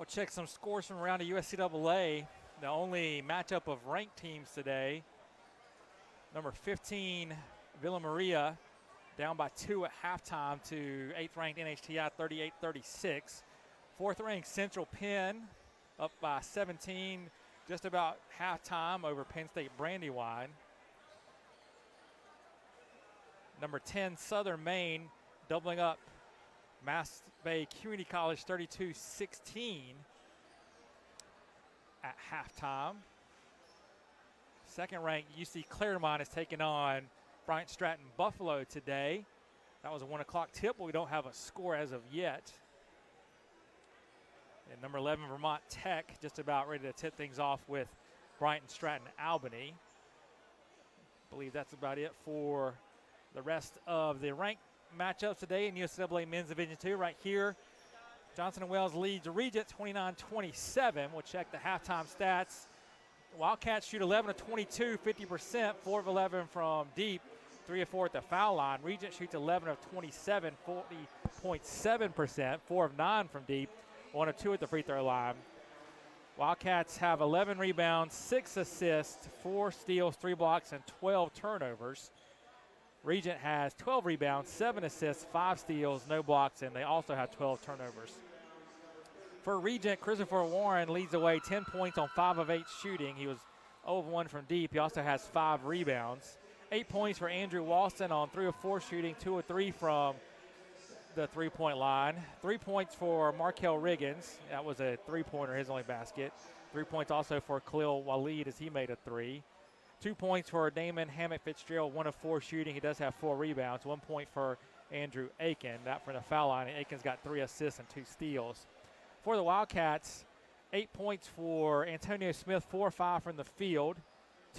We'll check some scores from around the USCAA. The only matchup of ranked teams today. Number 15, Villa Maria, down by 2 at halftime to 8th-ranked NHTI 38-36. 4th-ranked Central Penn up by 17, just about halftime over Penn State Brandywine. Number 10, Southern Maine, doubling up Mass Bay Community College 32-16 at halftime. 2nd-ranked UC Claremont is taking on Bryant Stratton Buffalo today. That was a 1 o'clock tip, but we don't have a score as of yet. And number 11, Vermont Tech, just about ready to tip things off with Bryant and Stratton Albany. I believe that's about it for the rest of the ranked matchups today in USCAA Men's Division II. Right here, Johnson & Wales leads Regent 29-27. We'll check the halftime stats. Wildcats shoot 11 of 22, 50%, 4 of 11 from deep, 3 of 4 at the foul line. Regent shoots 11 of 27, 40.7%, 4 of 9 from deep, 1 of 2 at the free throw line. Wildcats have 11 rebounds, 6 assists, 4 steals, 3 blocks, and 12 turnovers. Regent has 12 rebounds, 7 assists, 5 steals, no blocks, and they also have 12 turnovers. For Regent, Christopher Warren leads the way, 10 points on 5 of 8 shooting. He was 0 of 1 from deep. He also has 5 rebounds. 8 points for Andrew Walston on 3 of 4 shooting, 2 of 3 from the three-point line. 3 points for Markel Riggins. That was a three-pointer, his only basket. 3 points also for Khalil Waleed as he made a 3. 2 points for Damon Hammett-Fitzgerald, 1 of 4 shooting. He does have 4 rebounds. 1 point for Andrew Aiken, that from the foul line. And Aiken's got 3 assists and 2 steals. For the Wildcats, 8 points for Antonio Smith, 4 of 5 from the field.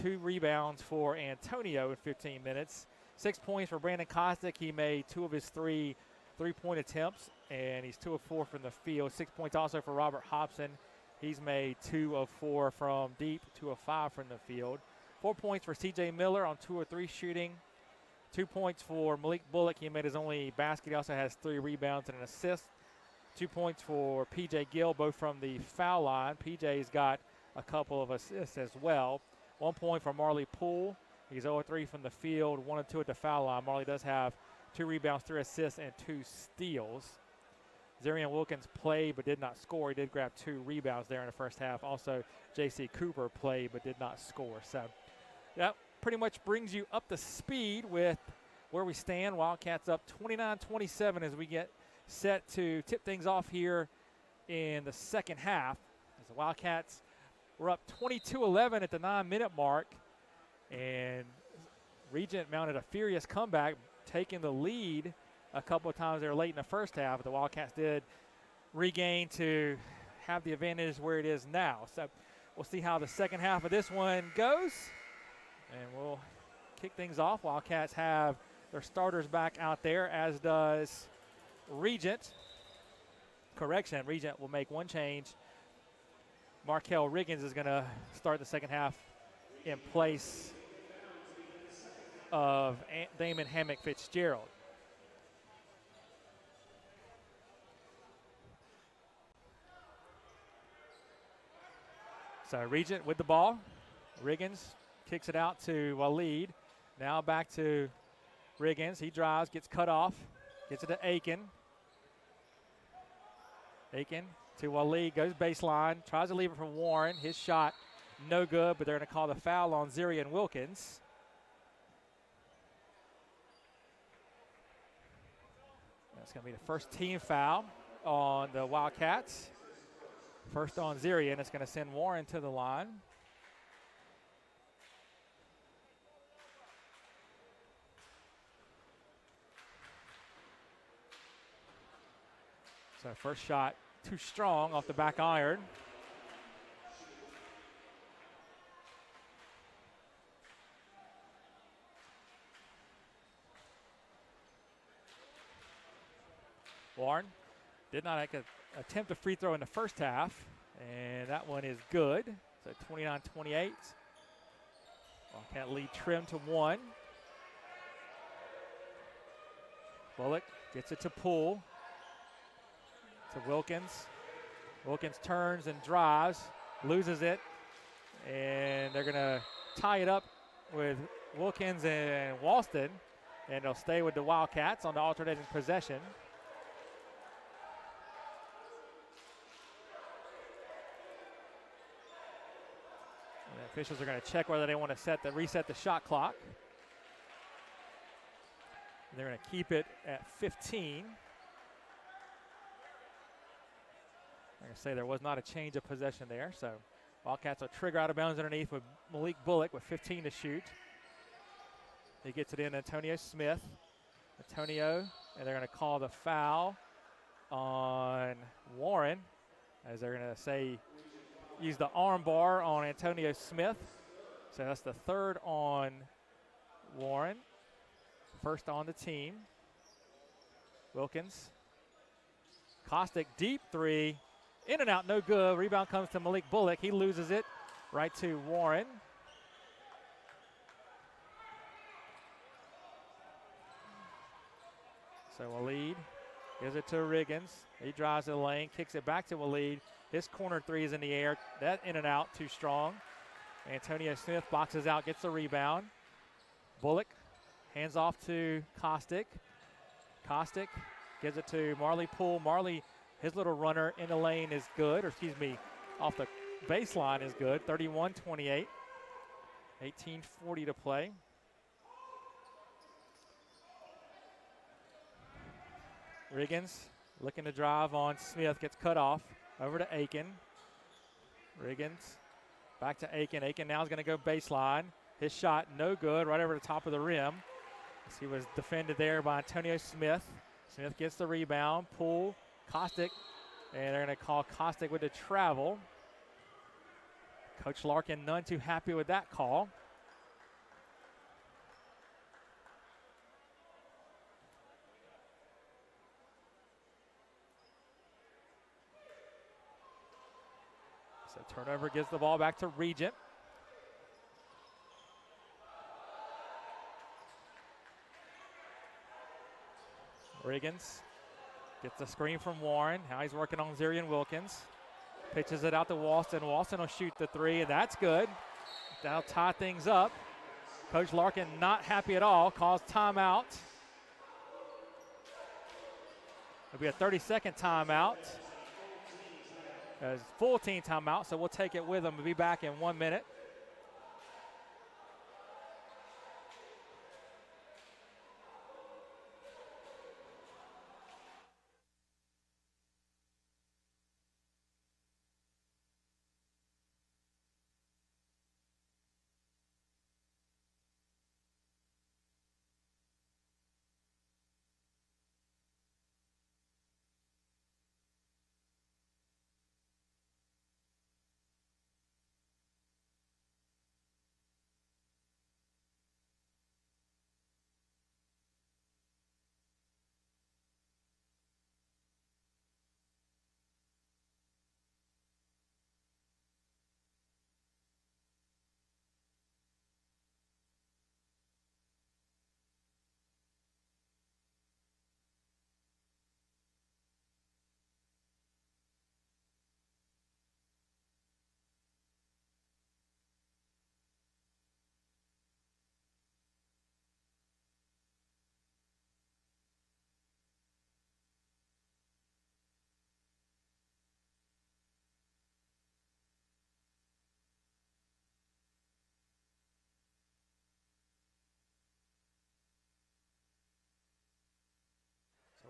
2 rebounds for Antonio in 15 minutes. 6 points for Brandon Kostick. He made 2 of his 3 three-point attempts, and he's 2 of 4 from the field. 6 points also for Robert Hobson. He's made 2 of 4 from deep, 2 of 5 from the field. 4 points for C.J. Miller on 2 of 3 shooting. 2 points for Malik Bullock. He made his only basket. He also has 3 rebounds and an assist. 2 points for P.J. Gill, both from the foul line. P.J.'s got a couple of assists as well. 1 point for Marley Poole. He's 0 of 3 from the field, 1 of 2 at the foul line. Marley does have 2 rebounds, 3 assists, and 2 steals. Zarian Wilkins played but did not score. He did grab 2 rebounds there in the first half. Also, J.C. Cooper played but did not score. So that pretty much brings you up to speed with where we stand. Wildcats up 29-27 as we get set to tip things off here in the second half. As the Wildcats were up 22-11 at the 9-minute mark, and Regent mounted a furious comeback, taking the lead a couple of times there late in the first half, but the Wildcats did regain to have the advantage where it is now. So we'll see how the second half of this one goes, and we'll kick things off. Wildcats have their starters back out there, as does Regent. Correction, Regent will make one change. Markel Riggins is going to start the second half in place of Damon Hammock-Fitzgerald. So Regent with the ball. Riggins kicks it out to Waleed. Now back to Riggins. He drives, gets cut off, gets it to Aiken. Aiken to Waleed, goes baseline, tries to leave it from Warren. His shot no good, but they're going to call the foul on Zarian Wilkins. That's going to be the first team foul on the Wildcats. First on Zarian. It's going to send Warren to the line. So first shot too strong off the back iron. Warren did not attempt a free throw in the first half, and that one is good. So 29-28. Wildcat lead trimmed to 1. Bullock gets it to Poole. To Wilkins. Wilkins turns and drives, loses it, and they're going to tie it up with Wilkins and Walston, and they'll stay with the Wildcats on the alternating possession. And the officials are going to check whether they want to reset the shot clock. And they're going to keep it at 15. Like I say, there was not a change of possession there, so Wildcats will trigger out of bounds underneath with Malik Bullock with 15 to shoot. He gets it in Antonio Smith. Antonio, and they're going to call the foul on Warren, as they're going to say use the arm bar on Antonio Smith. So that's the third on Warren, first on the team. Wilkins. Kostick, deep three. In and out, no good. Rebound comes to Malik Bullock. He loses it right to Warren. So Waleed gives it to Riggins. He drives the lane, kicks it back to Waleed. His corner three is in the air. That in and out, too strong. Antonio Smith boxes out, gets the rebound. Bullock hands off to Kostick. Kostick gives it to Marley Poole. Marley, his little runner in the lane is good, or excuse me, off the baseline is good. 31-28. 18:40 to play. Riggins looking to drive on Smith, gets cut off. Over to Aiken. Riggins back to Aiken. Aiken now is going to go baseline. His shot no good, right over the top of the rim. As he was defended there by Antonio Smith. Smith gets the rebound. Poole, Kostick, and they're going to call Kostick with the travel. Coach Larkin none too happy with that call. So turnover gives the ball back to Regent. Riggins gets the screen from Warren. Now he's working on Zarian Wilkins. Pitches it out to Walston. Walston will shoot the three, and that's good. That'll tie things up. Coach Larkin not happy at all. Calls timeout. It'll be a 30-second timeout. Full team timeout, so we'll take it with them. We'll be back in 1 minute.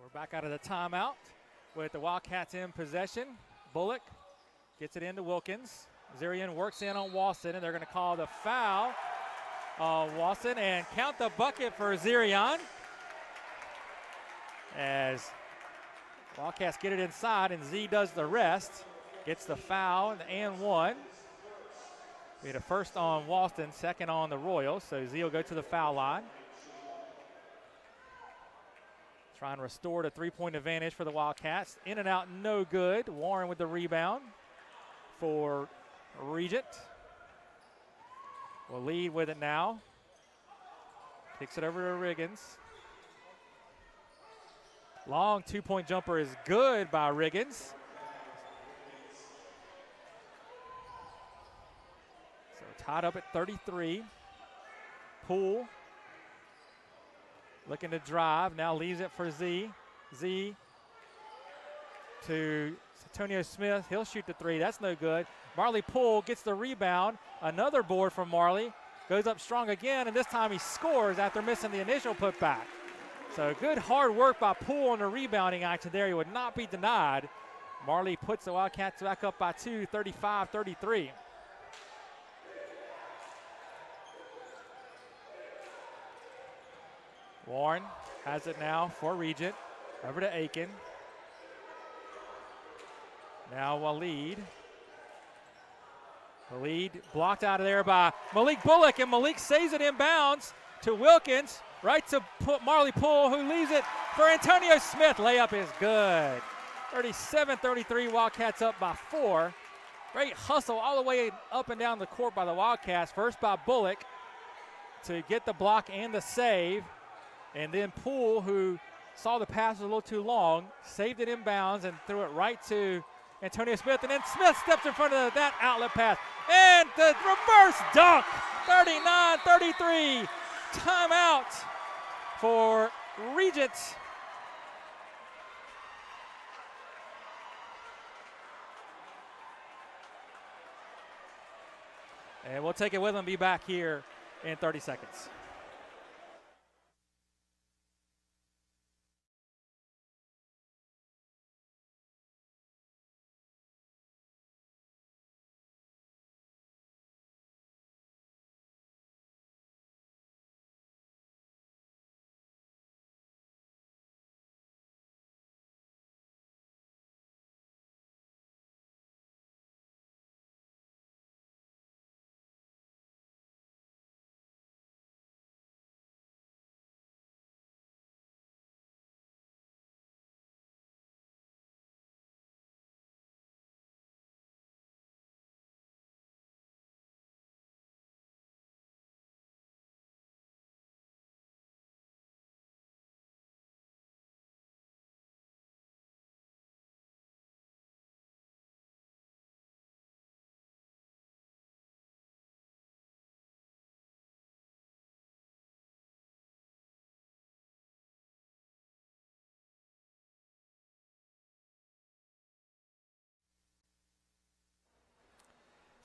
We're back out of the timeout with the Wildcats in possession. Bullock gets it into Wilkins. Zarian works in on Walston, and they're going to call the foul on Walston and count the bucket for Zarian. As Wildcats get it inside, and Z does the rest. Gets the foul and one. We had a first on Walston, second on the Royals, so Z will go to the foul line. Trying to restore the three-point advantage for the Wildcats. In and out, no good. Warren with the rebound for Regent. Will lead with it now. Kicks it over to Riggins. Long two-point jumper is good by Riggins. Tied up at 33. Poole looking to drive. Now leaves it for Z. Z to Antonio Smith. He'll shoot the three. That's no good. Marley Poole gets the rebound. Another board from Marley. Goes up strong again, and this time he scores after missing the initial putback. So good hard work by Poole on the rebounding action there. He would not be denied. Marley puts the Wildcats back up by 2, 35-33. Warren has it now for Regent. Over to Aiken. Now Waleed. Waleed blocked out of there by Malik Bullock, and Malik saves it inbounds to Wilkins. Right to Marley Poole, who leaves it for Antonio Smith. Layup is good. 37-33, Wildcats up by 4. Great hustle all the way up and down the court by the Wildcats. First by Bullock to get the block and the save. And then Poole, who saw the pass was a little too long, saved it inbounds and threw it right to Antonio Smith. And then Smith steps in front of that outlet pass. And the reverse dunk, 39-33. Timeout for Regent. And we'll take it with them and be back here in 30 seconds.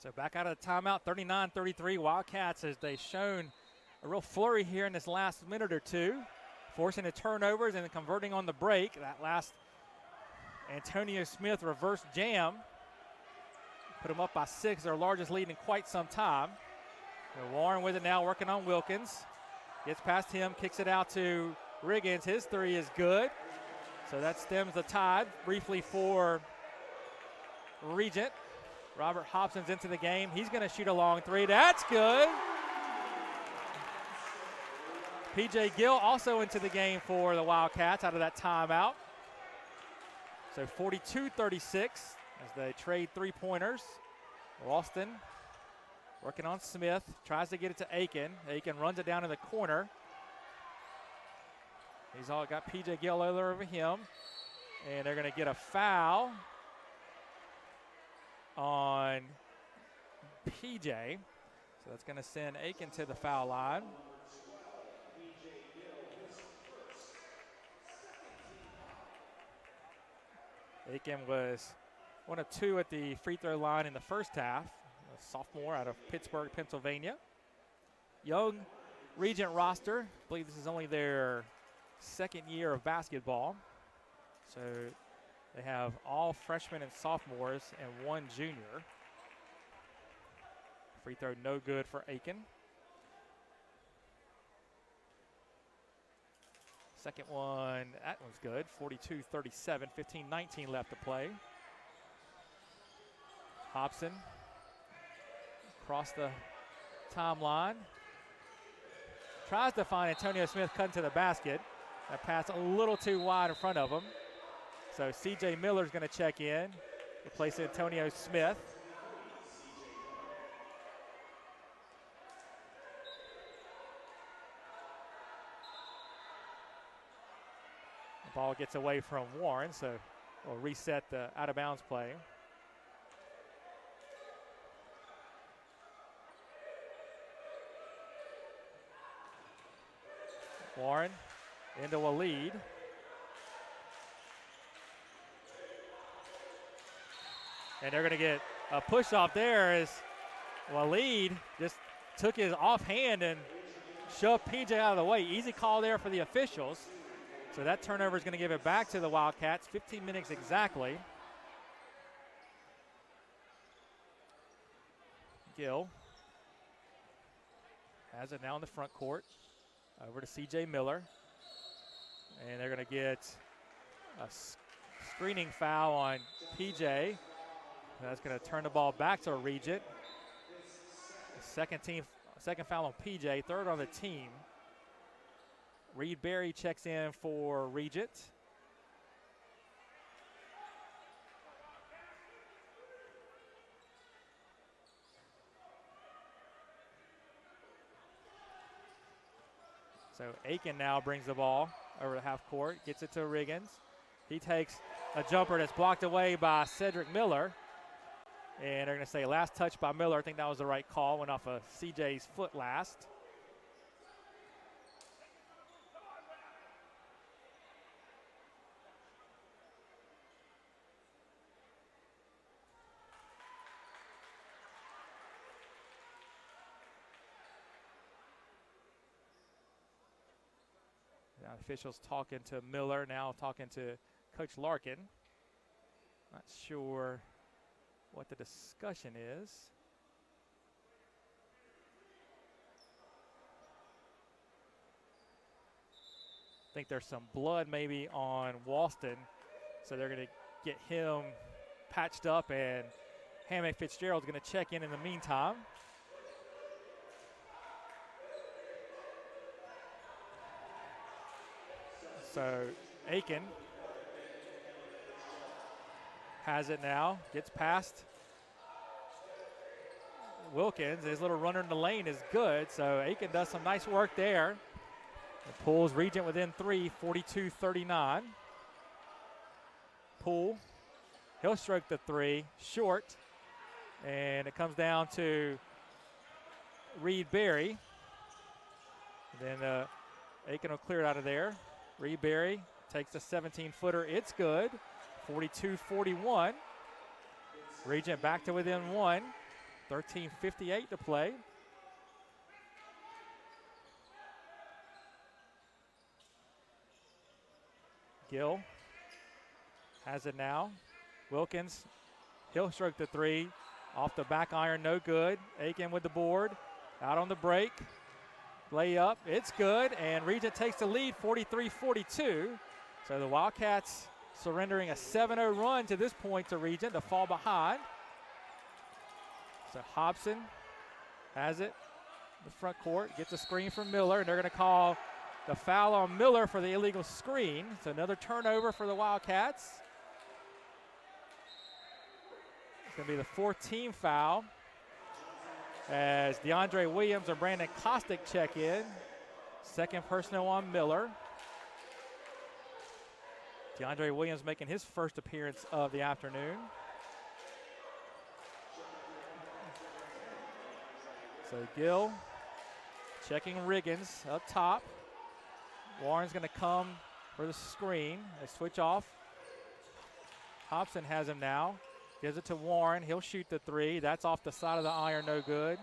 So back out of the timeout, 39-33 Wildcats, as they've shown a real flurry here in this last minute or two, forcing the turnovers and converting on the break. That last Antonio Smith reverse jam put them up by 6, their largest lead in quite some time. So Warren with it now, working on Wilkins. Gets past him, kicks it out to Riggins. His three is good. So that stems the tide briefly for Regent. Robert Hobson's into the game. He's going to shoot a long three. That's good. P.J. Gill also into the game for the Wildcats out of that timeout. So 42-36 as they trade three-pointers. Ralston working on Smith. Tries to get it to Aiken. Aiken runs it down in the corner. He's all got P.J. Gill over him. And they're going to get a foul on PJ. So that's going to send Aiken to the foul line. Aiken was 1 of 2 at the free throw line in the first half. A sophomore out of Pittsburgh, Pennsylvania. Young Regent roster. I believe this is only their second year of basketball. So they have all freshmen and sophomores and 1 junior. Free throw no good for Aiken. Second one, that one's good. 42-37, 15-19 left to play. Hobson across the timeline. Tries to find Antonio Smith cutting to the basket. That pass a little too wide in front of him. So C.J. Miller's going to check in, replace Antonio Smith. The ball gets away from Warren, so we'll reset the out-of-bounds play. Warren into a lead. And they're going to get a push off there as Waleed just took his offhand and shoved PJ out of the way. Easy call there for the officials. So that turnover is going to give it back to the Wildcats. 15 minutes exactly. Gill has it now in the front court. Over to C.J. Miller. And they're going to get a screening foul on PJ. That's going to turn the ball back to Regent. Second foul on PJ, third on the team. Reed Berry checks in for Regent. So Aiken now brings the ball over to half court, gets it to Riggins. He takes a jumper that's blocked away by Cedric Miller. And they're going to say last touch by Miller. I think that was the right call. Went off of CJ's foot last. Now officials talking to Miller, now talking to Coach Larkin. Not sure what the discussion is. I think there's some blood maybe on Walston, so they're going to get him patched up, and Hammock Fitzgerald's going to check in the meantime. So Aiken has it now, gets past Wilkins. His little runner in the lane is good, so Aiken does some nice work there. It pulls Regent within 3, 42-39. Poole, he'll stroke the 3, short, and it comes down to Reed Berry. And then Aiken will clear it out of there. Reed Berry takes a 17-footer, it's good. 42-41. Regent back to within 1. 13:58 to play. Gill has it now. Wilkins, he'll stroke the 3. Off the back iron, no good. Aiken with the board. Out on the break. Layup, it's good. And Regent takes the lead, 43-42. So the Wildcats surrendering a 7-0 run to this point to Regent to fall behind. So Hobson has it in the front court, gets a screen from Miller, and they're going to call the foul on Miller for the illegal screen. So another turnover for the Wildcats. It's going to be the 4th team foul as Deandre Williams or Brandon Kostick check in. Second personal on Miller. Deandre Williams making his first appearance of the afternoon. So Gill checking Riggins up top. Warren's going to come for the screen. They switch off. Hobson has him now. Gives it to Warren. He'll shoot the 3. That's off the side of the iron, no good.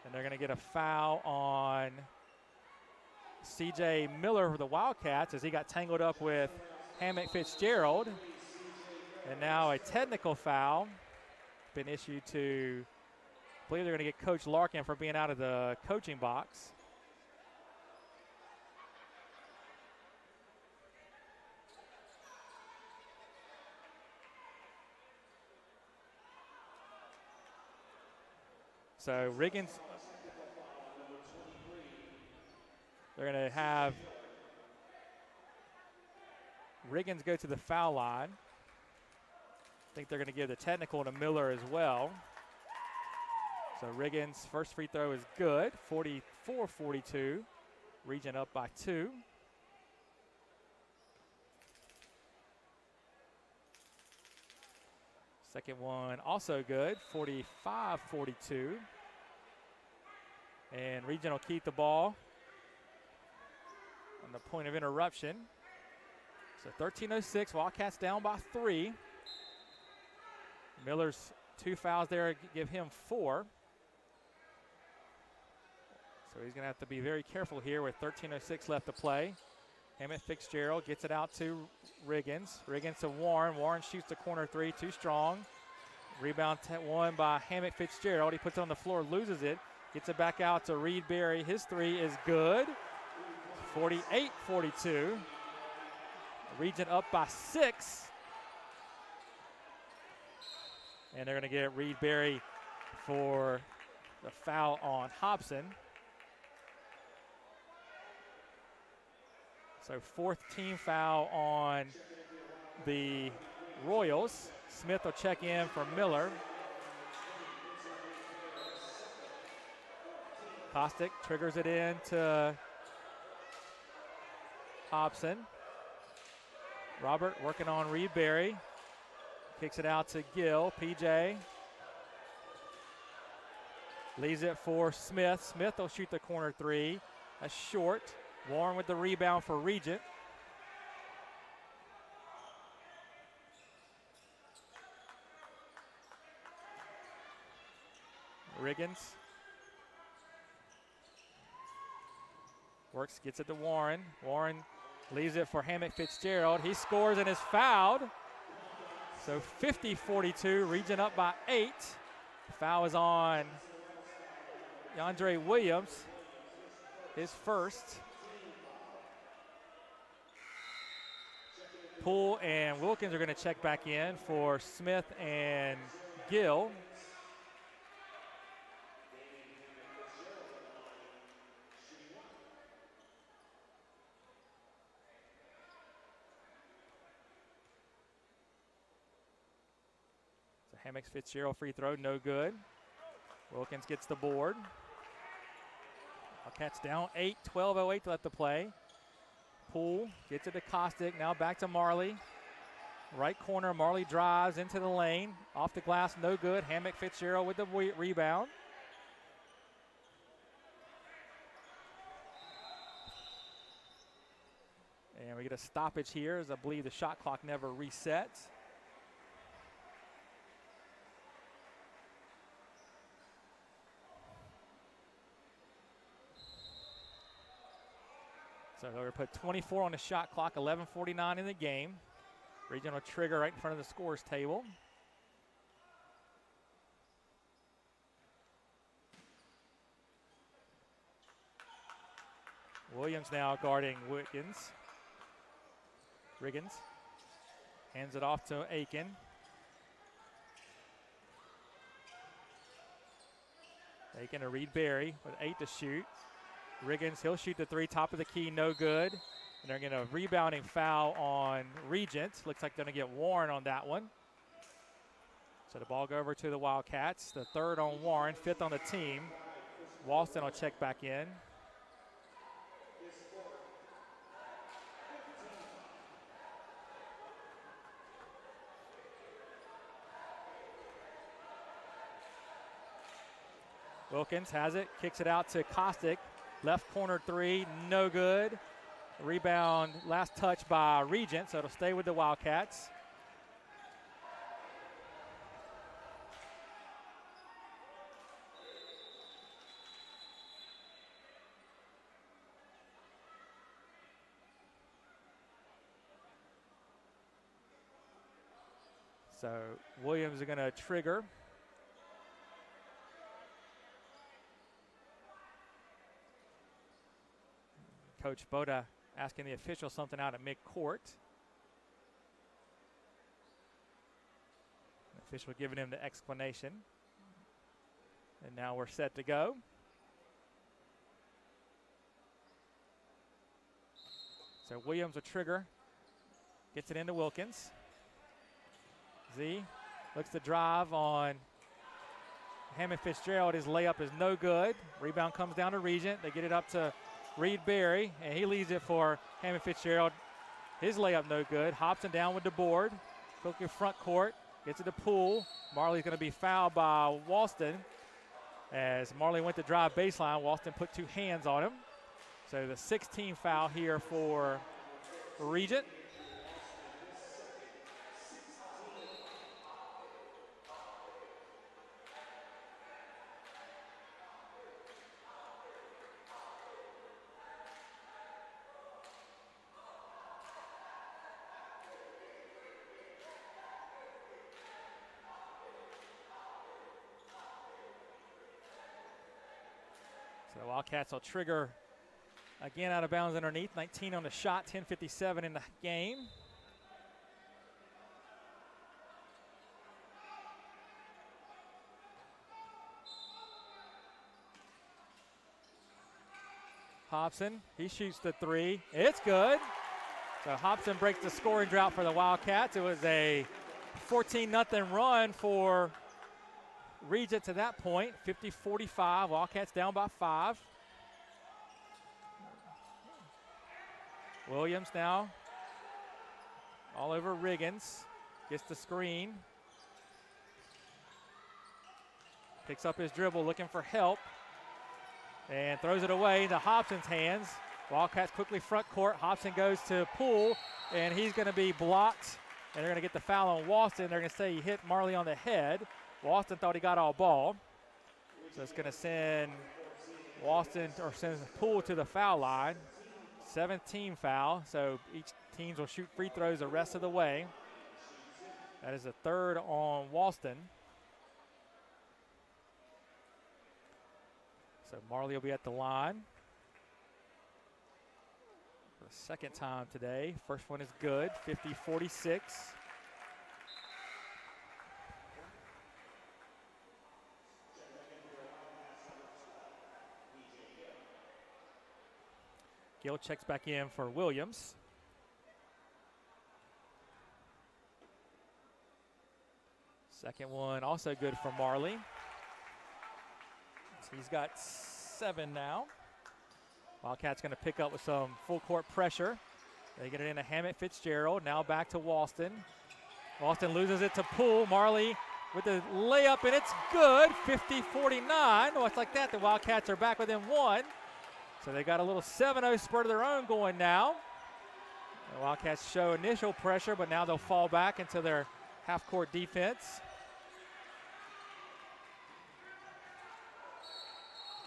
And they're going to get a foul on C.J. Miller for the Wildcats as he got tangled up with Hammock Fitzgerald. And now a technical foul been issued to, I believe they're going to get Coach Larkin for being out of the coaching box. So Riggins, they're going to have Riggins go to the foul line. I think they're going to give the technical to Miller as well. So Riggins' first free throw is good, 44-42. Regent up by 2. Second one also good, 45-42. And Regent will keep the ball. on the point of interruption. So 13:06, Wildcats down by 3. Miller's 2 fouls there give him 4. So he's going to have to be very careful here with 13:06 left to play. Hammett Fitzgerald gets it out to Riggins. Riggins to Warren. Warren shoots the corner 3, too strong. Rebound won by Hammett Fitzgerald. He puts it on the floor, loses it. Gets it back out to Reed Berry. His 3 is good. 48-42. Regent up by 6. And they're going to get Reed Berry for the foul on Hobson. So 4th team foul on the Royals. Smith will check in for Miller. Kostick triggers it in to Hobson. Robert working on Reed Berry. Kicks it out to Gill. PJ leaves it for Smith. Smith will shoot the corner 3. That's short. Warren with the rebound for Regent. Riggins works, gets it to Warren. Warren leaves it for Hammett Fitzgerald. He scores and is fouled. So 50-42, Regent up by 8. Foul is on Deandre Williams, his first. Poole and Wilkins are going to check back in for Smith and Gill. Hammett Fitzgerald free throw, no good. Wilkins gets the board. Wildcats down 8, 12:08 left to play. Poole gets it to Kostick, now back to Marley. Right corner, Marley drives into the lane. Off the glass, no good. Hammett Fitzgerald with the rebound. And we get a stoppage here, as I believe the shot clock never resets. So they're going to put 24 on the shot clock, 11:49 in the game. Regent will trigger right in front of the scores table. Williams now guarding Riggins. Hands it off to Aiken. Aiken to Reed Berry with 8 to shoot. Riggins, he'll shoot the 3, top of the key, no good. And they're going to rebounding foul on Regent. Looks like they're going to get Warren on that one. So the ball go over to the Wildcats. The 3rd on Warren, 5th on the team. Walston will check back in. Wilkins has it, kicks it out to Kostick. Left corner 3, no good. Rebound, last touch by Regent, so it'll stay with the Wildcats. So Williams are going to trigger. Coach Boda asking the official something out at midcourt. The official giving him the explanation. And now we're set to go. So Williams a trigger. Gets it into Wilkins. Z looks to drive on Hammett Fitzgerald. His layup is no good. Rebound comes down to Regent. They get it up to Reed Berry, and he leaves it for Hammett Fitzgerald. His layup no good. Hobson down with the board. Quickly front court. Gets it to Poole. Marley's going to be fouled by Walston. As Marley went to drive baseline, Walston put 2 hands on him. So the 16th foul here for Regent. So the Wildcats will trigger again out of bounds underneath. 19 on the shot, 10:57 in the game. Hobson, he shoots the three. It's good. So Hobson breaks the scoring drought for the Wildcats. It was a 14-0 run for Regent to that point. 50-45. Wildcats down by 5. Williams now all over Riggins. Gets the screen. Picks up his dribble looking for help. And throws it away into Hobson's hands. Wildcats quickly front court. Hobson goes to Poole, and he's going to be blocked. And they're going to get the foul on Walston. They're going to say he hit Marley on the head. Walston thought he got all ball. So it's going to send send Poole to the foul line. 17 foul. So each team will shoot free throws the rest of the way. That is the third on Walston. So Marley will be at the line for the second time today. First one is good, 50-46. Gill checks back in for Williams. Second one also good for Marley. He's got 7 now. Wildcats going to pick up with some full court pressure. They get it into Hammett Fitzgerald. Now back to Walston. Walston loses it to Poole. Marley with the layup, and it's good. 50-49. Oh, it's like that. The Wildcats are back within 1. So they got a little 7-0 spurt of their own going now. The Wildcats show initial pressure, but now they'll fall back into their half-court defense.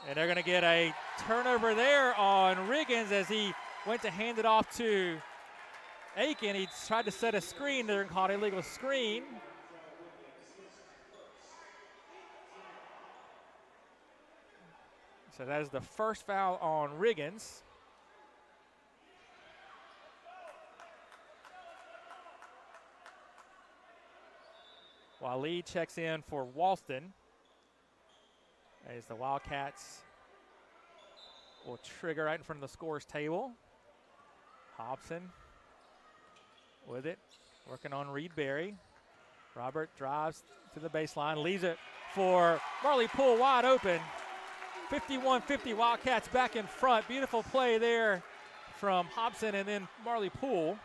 And they're going to get a turnover there on Riggins as he went to hand it off to Aiken. He tried to set a screen. They're called an illegal screen. So that is the first foul on Riggins. Waleed checks in for Walston. As the Wildcats will trigger right in front of the scorer's table. Hobson with it, working on Reed Berry. Robert drives to the baseline, leaves it for Marley Poole wide open. 51-50, Wildcats back in front. Beautiful play there from Hobson and then Marley Poole.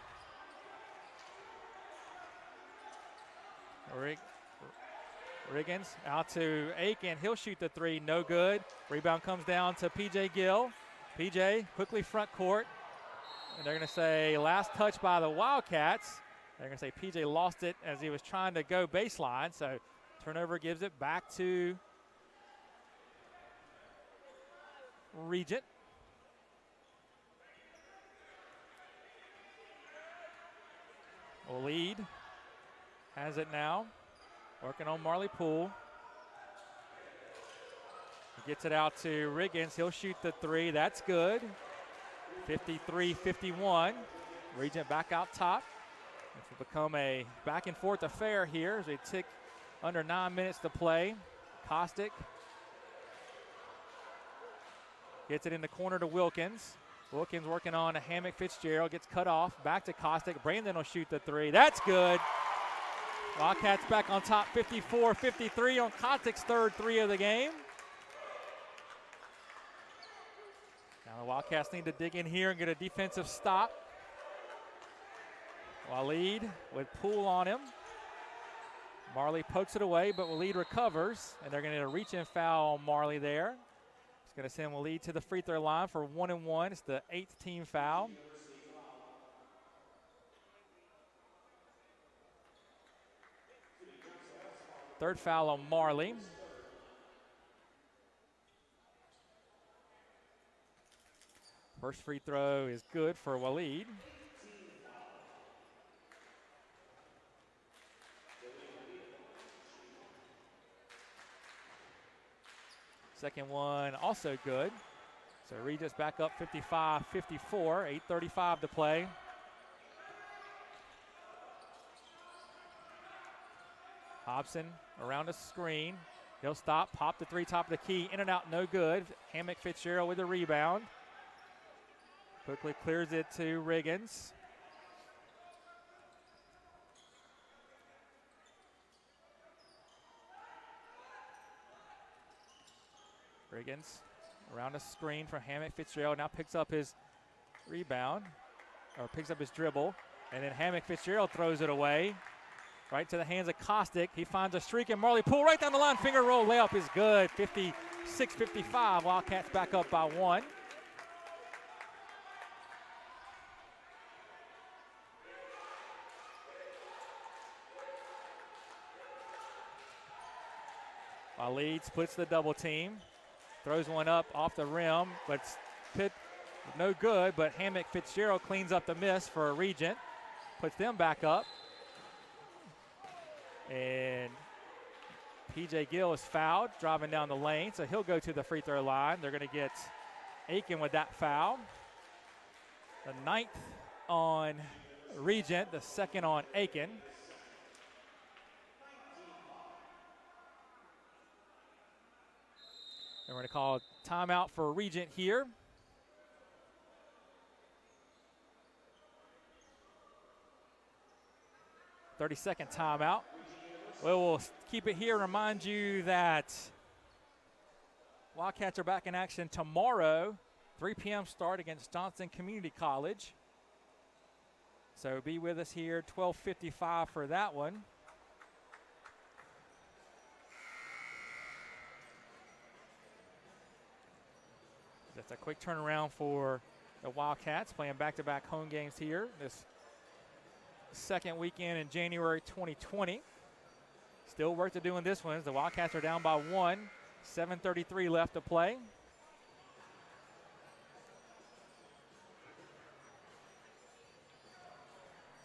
Riggins out to Aiken. He'll shoot the three. No good. Rebound comes down to P.J. Gill. P.J. quickly front court. And they're going to say last touch by the Wildcats. They're going to say P.J. lost it as he was trying to go baseline. So turnover gives it back to Regent. Waleed has it now. Working on Marley Poole. He gets it out to Riggins. He'll shoot the three. That's good. 53-51. Regent back out top. This will become a back and forth affair here as they tick under 9 minutes to play. Kostick gets it in the corner to Wilkins. Wilkins working on a Hammock Fitzgerald. Gets cut off. Back to Kostick. Brandon will shoot the three. That's good. Wildcats back on top, 54-53 on Kostick's third three of the game. Now the Wildcats need to dig in here and get a defensive stop. Waleed with Poole on him. Marley pokes it away, but Waleed recovers, and they're going to get a reach-in foul on Marley there. It's going to send Walid to the free throw line for 1 and 1. It's the 8th team foul. Third foul on Marley. First free throw is good for Walid. Second one also good. So Regent's back up 55-54, 8:35 to play. Hobson around the screen. He'll stop, pop the three, top of the key, in and out, no good. Hammock Fitzgerald with a rebound. Quickly clears it to Riggins. Riggins around the screen from Hammock Fitzgerald. Now picks up his rebound, or picks up his dribble. And then Hammock Fitzgerald throws it away. Right to the hands of Kostick. He finds a streak, and Marley pull right down the line. Finger roll layup is good. 56-55. Wildcats back up by 1. Walid splits the double team. Throws one up off the rim, but no good. But Hammock Fitzgerald cleans up the miss for a Regent. Puts them back up. And P.J. Gill is fouled, driving down the lane, so he'll go to the free throw line. They're going to get Aiken with that foul. The 9th on Regent, the 2nd on Aiken. And we're going to call a timeout for Regent here. "30-second timeout. We'll keep it here. Remind you that Wildcats are back in action tomorrow, 3 p.m. start against Johnson Community College. So be with us here, 12:55 for that one. That's a quick turnaround for the Wildcats, playing back-to-back home games here this second weekend in January 2020. Still work to do in this one. The Wildcats are down by 1. 7:33 left to play.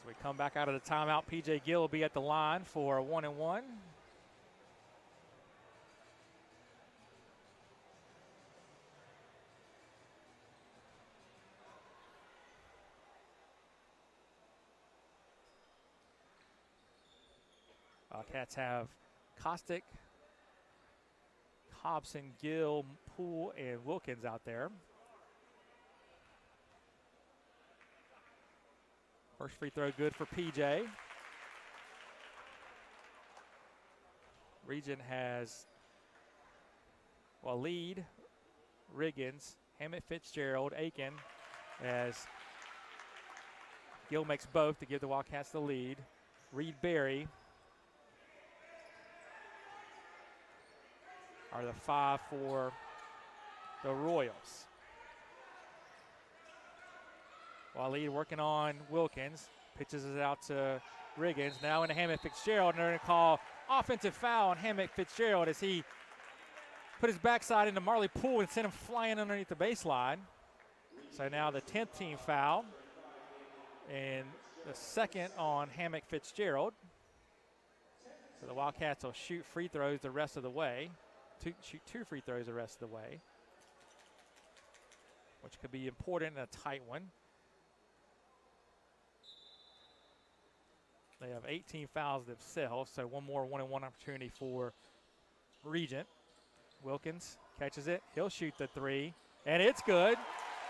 So we come back out of the timeout. P.J. Gill will be at the line for 1 and 1. Wildcats have Kostick, Hobson, Gill, Poole, and Wilkins out there. First free throw good for PJ. Regent has Walid, Riggins, Hammett Fitzgerald, Aiken, as Gill makes both to give the Wildcats the lead. Reed Berry are the 5 for the Royals. Walid working on Wilkins, pitches it out to Riggins, now into Hammock Fitzgerald, and they're going to call offensive foul on Hammock Fitzgerald as he put his backside into Marley Poole and sent him flying underneath the baseline. So now the 10th team foul, and the 2nd on Hammock Fitzgerald. So the Wildcats will shoot free throws the rest of the way. Shoot 2 free throws the rest of the way, which could be important in a tight one. They have 18 fouls themselves, so one more 1-and-1 opportunity for Regent. Wilkins catches it. He'll shoot the 3, and it's good.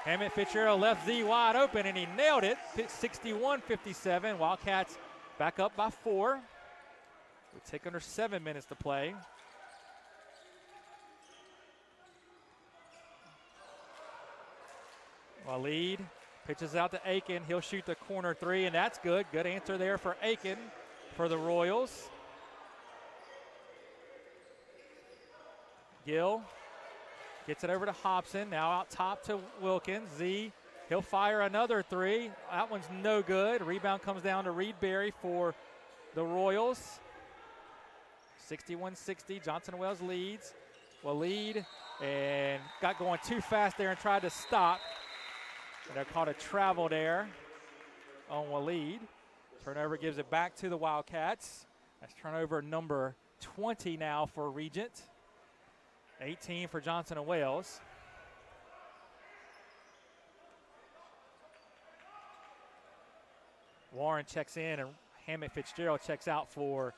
Hammett Fitzgerald left Z wide open, and he nailed it. 61-57. Wildcats back up by 4. We take under 7 minutes to play. Walid pitches out to Aiken. He'll shoot the corner 3, and that's good. Good answer there for Aiken for the Royals. Gill Gets it over to Hobson. Now out top to Wilkins. Z, he'll fire another three. That one's no good. Rebound comes down to Reed Berry for the Royals. 61-60. Johnson Wales leads. Will lead and got going too fast there and tried to stop. And they caught a travel there on Waleed. Turnover gives it back to the Wildcats. That's turnover number 20 now for Regent. 18 for Johnson and Wales. Warren checks in and Hammett Fitzgerald checks out for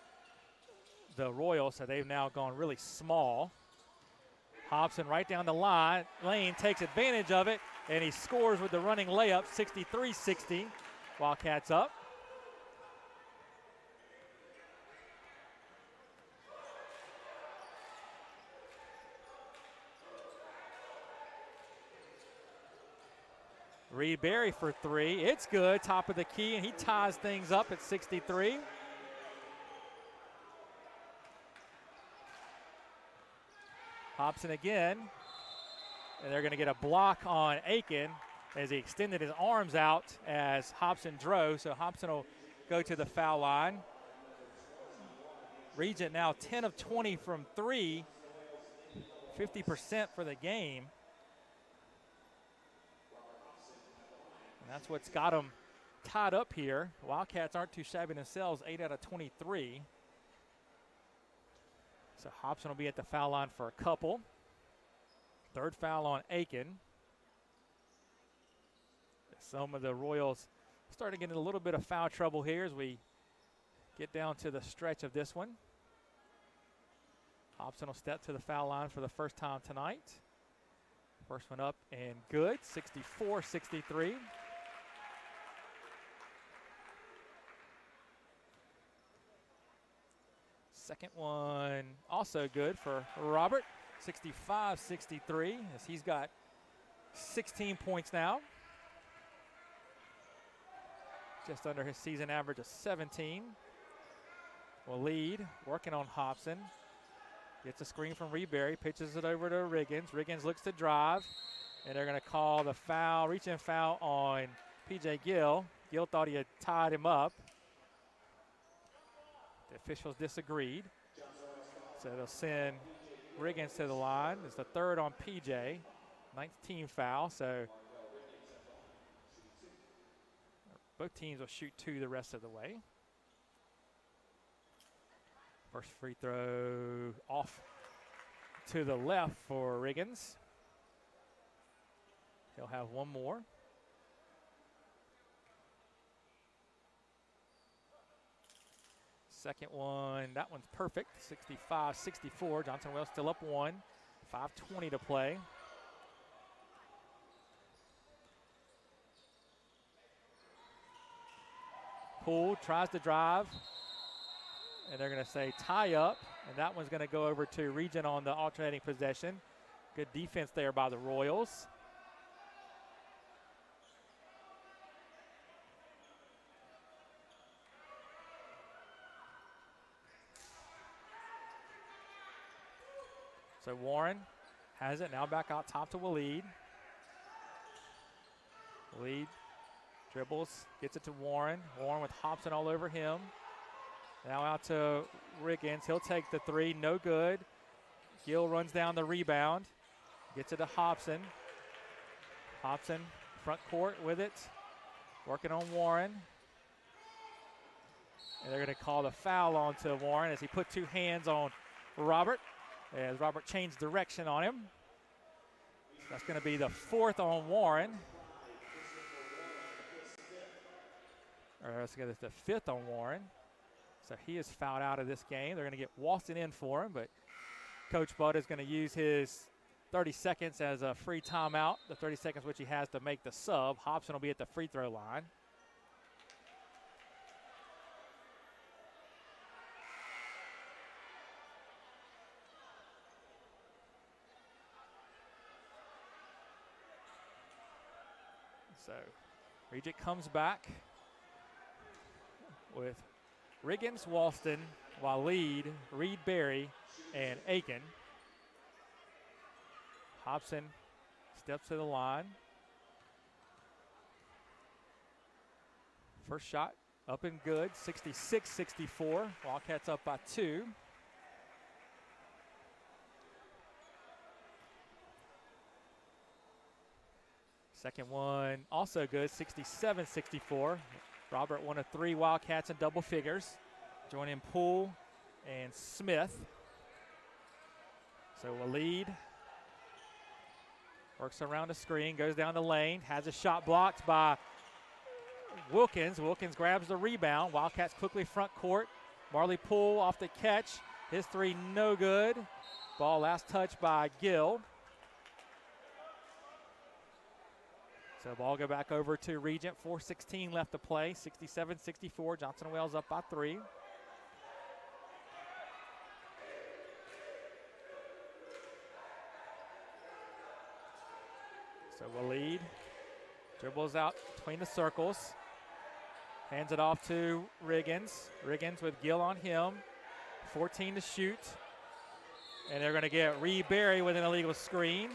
the Royals, so they've now gone really small. Hobson right down the lane takes advantage of it, and he scores with the running layup, 63-60. Wildcats up. Reed Berry for three. It's good, top of the key, and he ties things up at 63. Hobson again, and they're going to get a block on Aiken as he extended his arms out as Hobson drove, so Hobson will go to the foul line. Regent now 10 of 20 from three, 50% for the game. And that's what's got them tied up here. Wildcats aren't too shabby themselves, 8 out of 23. So Hobson will be at the foul line for a couple. Third foul on Aiken. Some of the Royals starting getting a little bit of foul trouble here as we get down to the stretch of this one. Hobson will step to the foul line for the first time tonight. First one up and good, 64-63. Second one also good for Robert, 65-63, as he's got 16 points now. Just under his season average of 17. Will lead, working on Hobson. Gets a screen from Reed Berry, pitches it over to Riggins. Riggins looks to drive, and they're going to call the foul, reach-in foul on P.J. Gill. Gill thought he had tied him up. The officials disagreed. So they'll send Riggins to the line. It's the third on P.J., 19 foul. So both teams will shoot two the rest of the way. First free throw off to the left for Riggins. He'll have one more. Second one, that one's perfect, 65-64. Johnson Wales still up one, 5:20 to play. Poole tries to drive, and they're going to say tie up, and that one's going to go over to Regent on the alternating possession. Good defense there by the Royals. So Warren has it, now back out top to Waleed. Waleed dribbles, gets it to Warren. Warren with Hobson all over him. Now out to Riggins, he'll take the three, no good. Gill runs down the rebound, gets it to Hobson. Hobson, front court with it, working on Warren. And they're going to call the foul on to Warren as he put two hands on Robert. As Robert changed direction on him. That's going to be the fourth on Warren. Or let's get the fifth on Warren. So he is fouled out of this game. They're going to get Walston in for him, but Coach Budd is going to use his 30 seconds as a free timeout, the 30 seconds which he has to make the sub. Hobson will be at the free throw line. So Regent comes back with Riggins, Walston, Waleed, Reed Berry, and Aiken. Hobson steps to the line. First shot up and good, 66-64. Wildcats up by 2. Second one also good, 67-64. Robert one of 3 Wildcats in double figures. Joining Poole and Smith. So Waleed works around the screen, goes down the lane, has a shot blocked by Wilkins. Wilkins grabs the rebound. Wildcats quickly front court. Marley Poole off the catch. His 3 no good. Ball last touch by Gill. So ball go back over to Regent. 4:16 left to play. 67-64. Johnson & Wales up by 3. So Waleed dribbles out between the circles. Hands it off to Riggins. Riggins with Gill on him. 14 to shoot. And they're going to get Reed Berry with an illegal screen.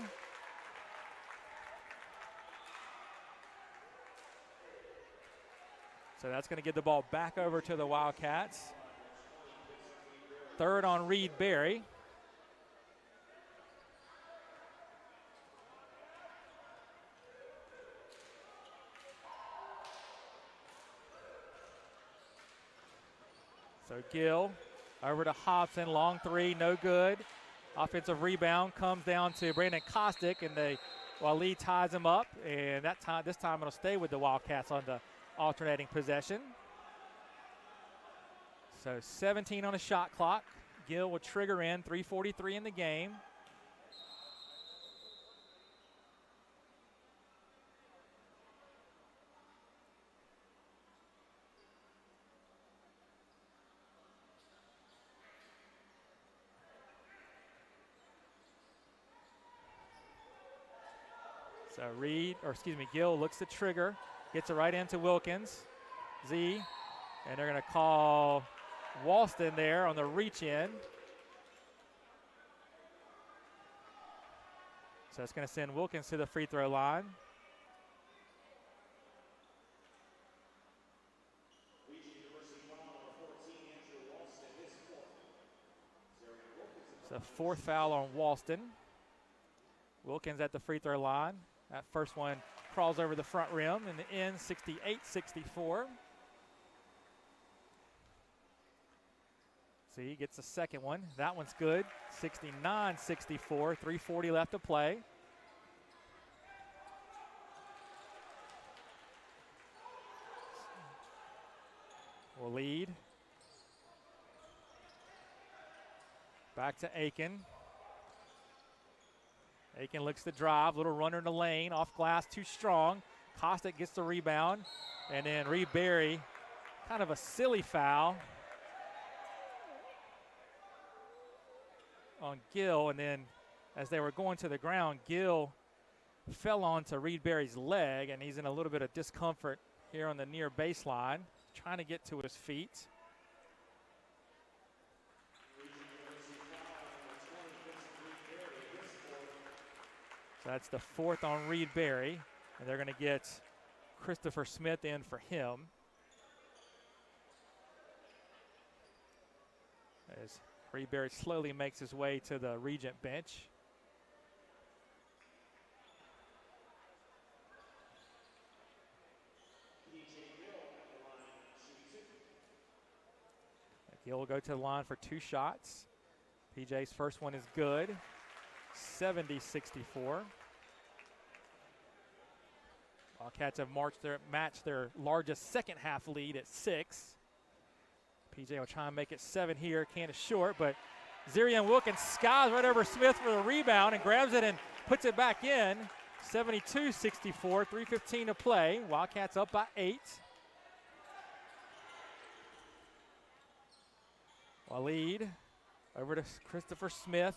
So that's going to get the ball back over to the Wildcats. Third on Reed Berry. So Gill over to Hobson, long 3, no good. Offensive rebound comes down to Brandon Kostick, and Waleed ties him up, and this time it'll stay with the Wildcats on the alternating possession. So 17 on the shot clock. Gill will trigger in, 3:43 in the game. So Gill looks to trigger, gets it right into Wilkins. Z, and they're going to call Walston there on the reach in. So it's going to send Wilkins to the free throw line. It's the 4th foul on Walston. Wilkins at the free throw line. That first one crawls over the front rim and the end, 68-64. See, gets the second one. That one's good, 69-64, 3:40 left to play. Waleed. Back to Aiken. Aiken looks to drive, little runner in the lane, off glass, too strong. Kostick gets the rebound, and then Reed Berry, kind of a silly foul on Gill, and then as they were going to the ground, Gill fell onto Reed Berry's leg, and he's in a little bit of discomfort here on the near baseline, trying to get to his feet. So that's the 4th on Reed Berry, and they're going to get Christopher Smith in for him. As Reed Berry slowly makes his way to the Regent bench. Gill will go to the line for 2 shots. PJ's first one is good. 70-64. Wildcats have matched their largest second half lead at 6. PJ will try and make it 7 here. Can't short, but Zarian Wilkins skies right over Smith for the rebound and grabs it and puts it back in. 72-64, 3:15 to play. Wildcats up by 8. Waleed over to Christopher Smith.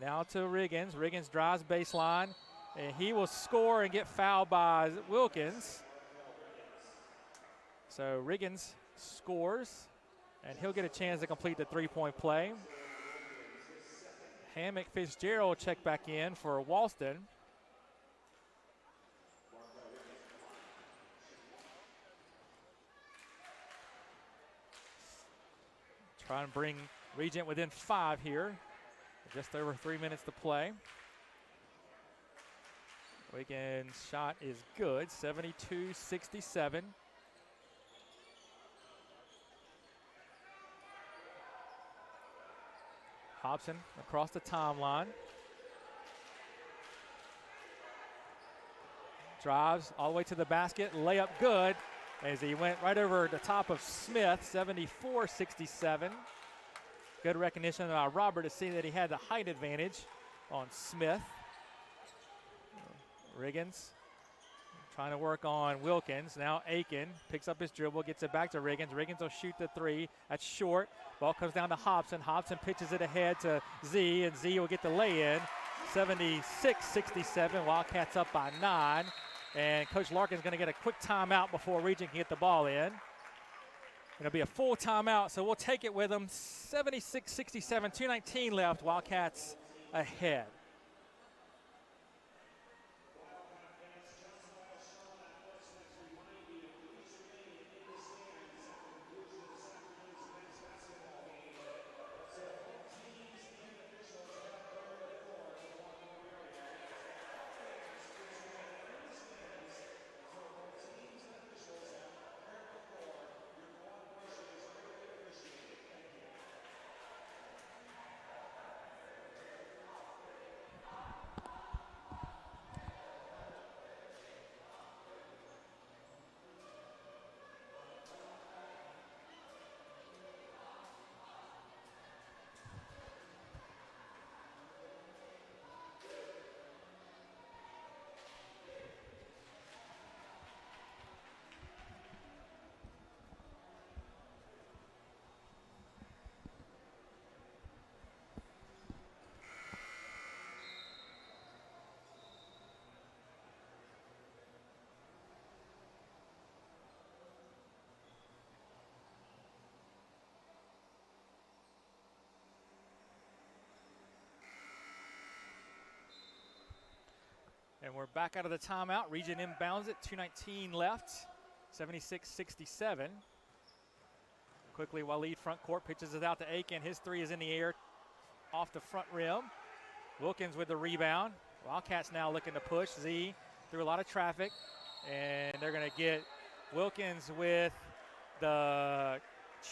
Now to Riggins. Riggins drives baseline, and he will score and get fouled by Wilkins. So Riggins scores, and he'll get a chance to complete the 3-point play. Hammock Fitzgerald check back in for Walston. Try and bring Regent within 5 here. Just over 3 minutes to play. Wiggins' shot is good, 72-67. Hobson across the timeline. Drives all the way to the basket, layup good as he went right over the top of Smith, 74-67. Good recognition by Robert to see that he had the height advantage on Smith. Riggins trying to work on Wilkins. Now Aiken picks up his dribble, gets it back to Riggins. Riggins will shoot the 3. That's short. Ball comes down to Hobson. Hobson pitches it ahead to Z, and Z will get the lay-in. 76-67. Wildcats up by 9. And Coach Larkin's going to get a quick timeout before Regent can get the ball in. It'll be a full timeout, so we'll take it with them. 76-67, 2:19 left. Wildcats ahead. And we're back out of the timeout. Regent inbounds it, 2:19 left, 76-67. Quickly, Waleed front court pitches it out to Aiken. His 3 is in the air off the front rim. Wilkins with the rebound. Wildcats now looking to push. Z through a lot of traffic. And they're going to get Wilkins with the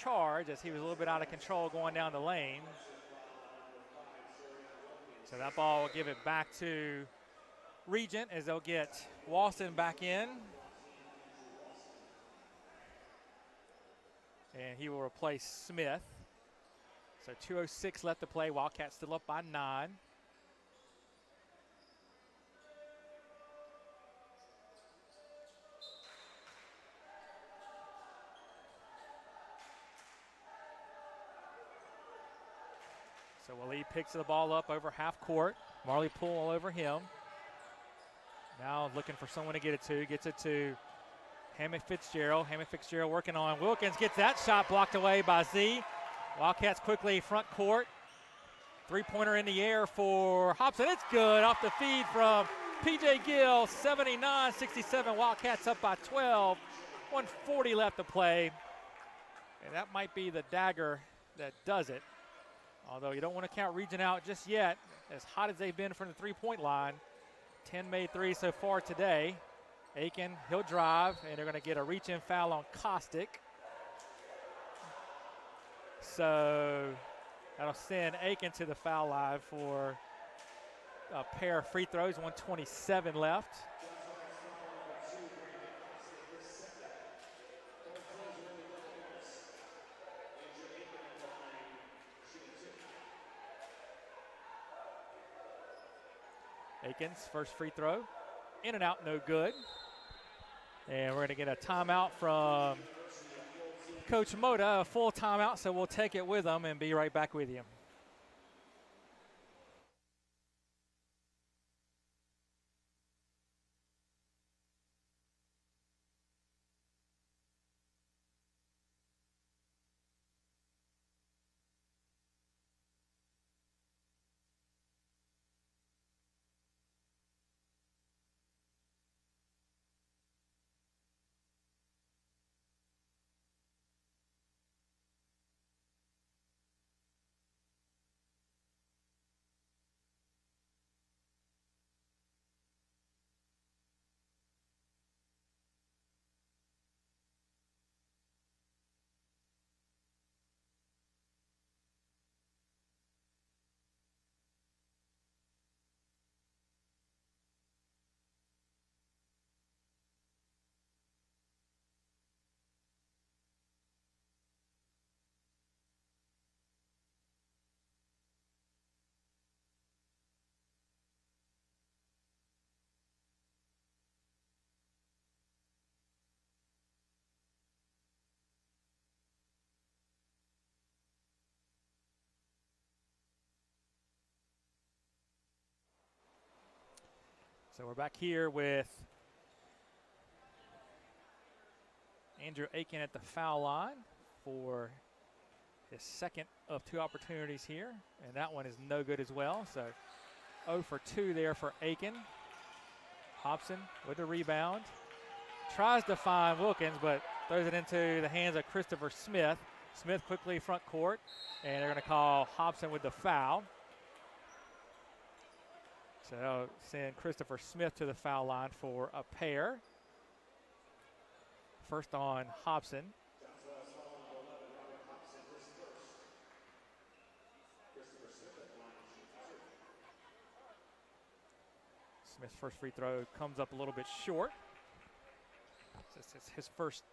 charge as he was a little bit out of control going down the lane. So that ball will give it back to Regent as they'll get Walston back in. And he will replace Smith. So 2:06 left to play. Wildcats still up by 9. So Waleed picks the ball up over half court. Marley Poole all over him. Now looking for someone to get it to. Gets it to Hammock Fitzgerald. Hammock Fitzgerald working on Wilkins. Gets that shot blocked away by Z. Wildcats quickly front court. 3-pointer in the air for Hobson. It's good off the feed from P.J. Gill. 79-67. Wildcats up by 12. 1:40 left to play. And that might be the dagger that does it. Although you don't want to count Regent out just yet. As hot as they've been from the three-point line. 10 made 3 so far today. Aiken, he'll drive, and they're going to get a reach-in foul on Kostick. So that'll send Aiken to the foul line for a pair of free throws, 1:27 left. Aikens, first free throw. In and out, no good. And we're going to get a timeout from Coach Moda, a full timeout, so we'll take it with them and be right back with you. So we're back here with Andrew Aiken at the foul line for his second of 2 opportunities here, and that one is no good as well. So 0 for 2 there for Aiken. Hobson with the rebound. Tries to find Wilkins, but throws it into the hands of Christopher Smith. Smith quickly front court, and they're going to call Hobson with the foul. So they'll send Christopher Smith to the foul line for a pair. First on Hobson. Smith's first free throw comes up a little bit short. This is his first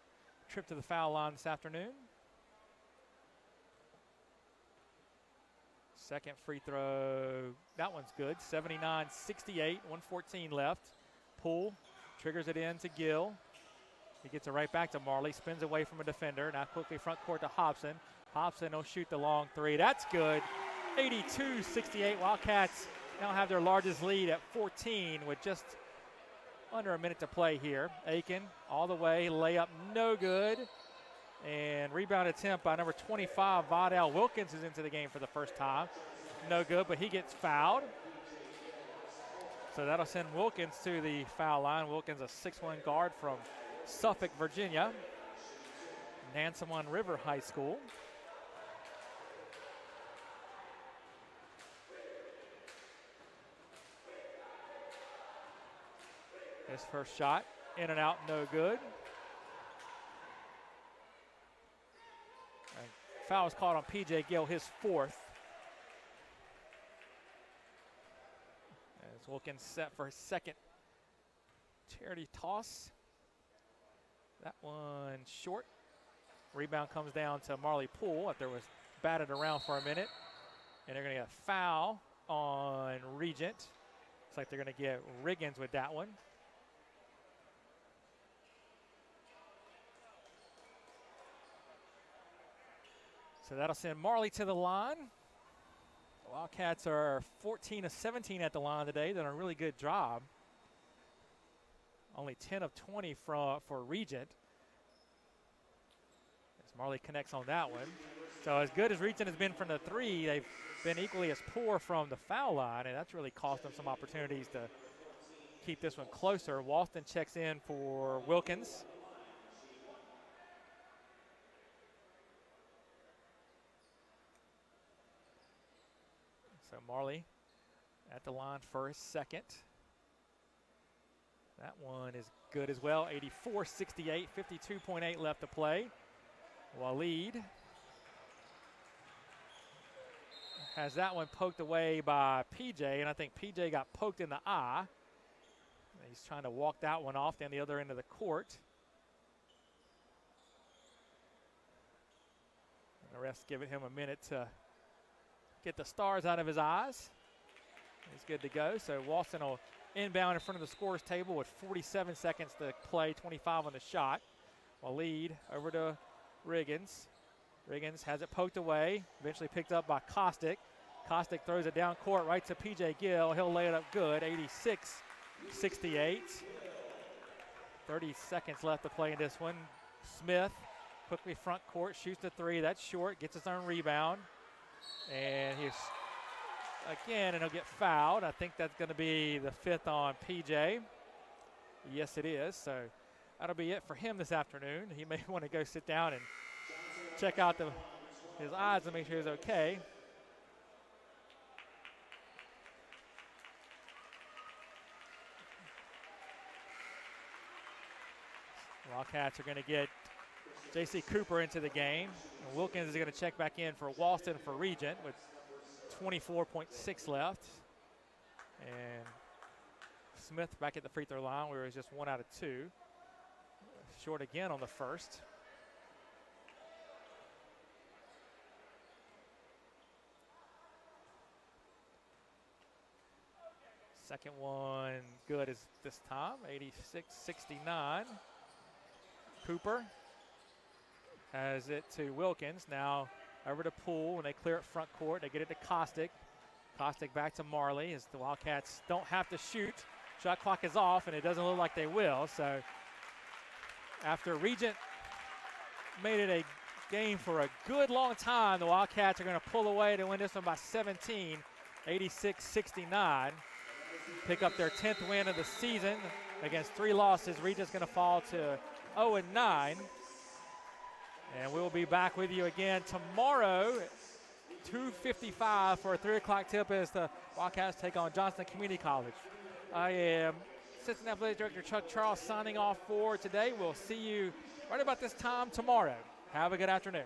trip to the foul line this afternoon. Second free throw, that one's good. 79-68, 1:14 left. Poole triggers it in to Gill. He gets it right back to Marley, spins away from a defender. Now quickly front court to Hobson. Hobson will shoot the long three. That's good. 82-68. Wildcats now have their largest lead at 14 with just under a minute to play here. Aiken all the way, layup no good. And rebound attempt by number 25, Waddell Wilkins, is into the game for the first time. No good, but he gets fouled. So that'll send Wilkins to the foul line. Wilkins, a 6'1" guard from Suffolk, Virginia. Nansemond River High School. His first shot, in and out, no good. Foul was called on P.J. Gill, his 4th. As Wilkins set for his second charity toss. That one short. Rebound comes down to Marley Poole after it was batted around for a minute. And they're going to get a foul on Regent. Looks like they're going to get Riggins with that one. So that'll send Marley to the line. The Wildcats are 14 of 17 at the line today. Done a really good job. Only 10 of 20 for Regent. As Marley connects on that one. So as good as Regent has been from the 3, they've been equally as poor from the foul line, and that's really cost them some opportunities to keep this one closer. Walston checks in for Wilkins. So Marley at the line for his second. That one is good as well. 84-68, 52.8 left to play. Waleed has that one poked away by PJ, and I think PJ got poked in the eye. He's trying to walk that one off down the other end of the court. And the refs giving him a minute to get the stars out of his eyes. He's good to go. So Walston will inbound in front of the scorer's table with 47 seconds to play, 25 on the shot. Waleed over to Riggins. Riggins has it poked away, eventually picked up by Kostick. Kostick throws it down court right to P.J. Gill. He'll lay it up good, 86-68. 30 seconds left to play in this one. Smith quickly front court, shoots the 3. That's short, gets his own rebound. And he's again, and he'll get fouled. I think that's going to be the 5th on PJ. Yes, it is. So that'll be it for him this afternoon. He may want to go sit down and check out his eyes and make sure he's okay. Wildcats are going to get J.C. Cooper into the game. And Wilkins is going to check back in for Walston for Regent with 24.6 left. And Smith back at the free throw line where it was just 1 out of 2. Short again on the first. Second one good as this time, 86-69. Cooper has it to Wilkins. Now over to Poole when they clear it front court. They get it to Kostick. Kostick back to Marley as the Wildcats don't have to shoot Shot clock is off, and it doesn't look like they will. So after Regent made it a game for a good long time, the Wildcats are going to pull away to win this one by 17, 86-69. Pick up their 10th win of the season against 3 losses. Regent's going to fall to 0-9. And we'll be back with you again tomorrow, 2:55 for a 3 o'clock tip as the Wildcats take on Johnston Community College. I am Assistant Athletic Director Chuck Charles signing off for today. We'll see you right about this time tomorrow. Have a good afternoon.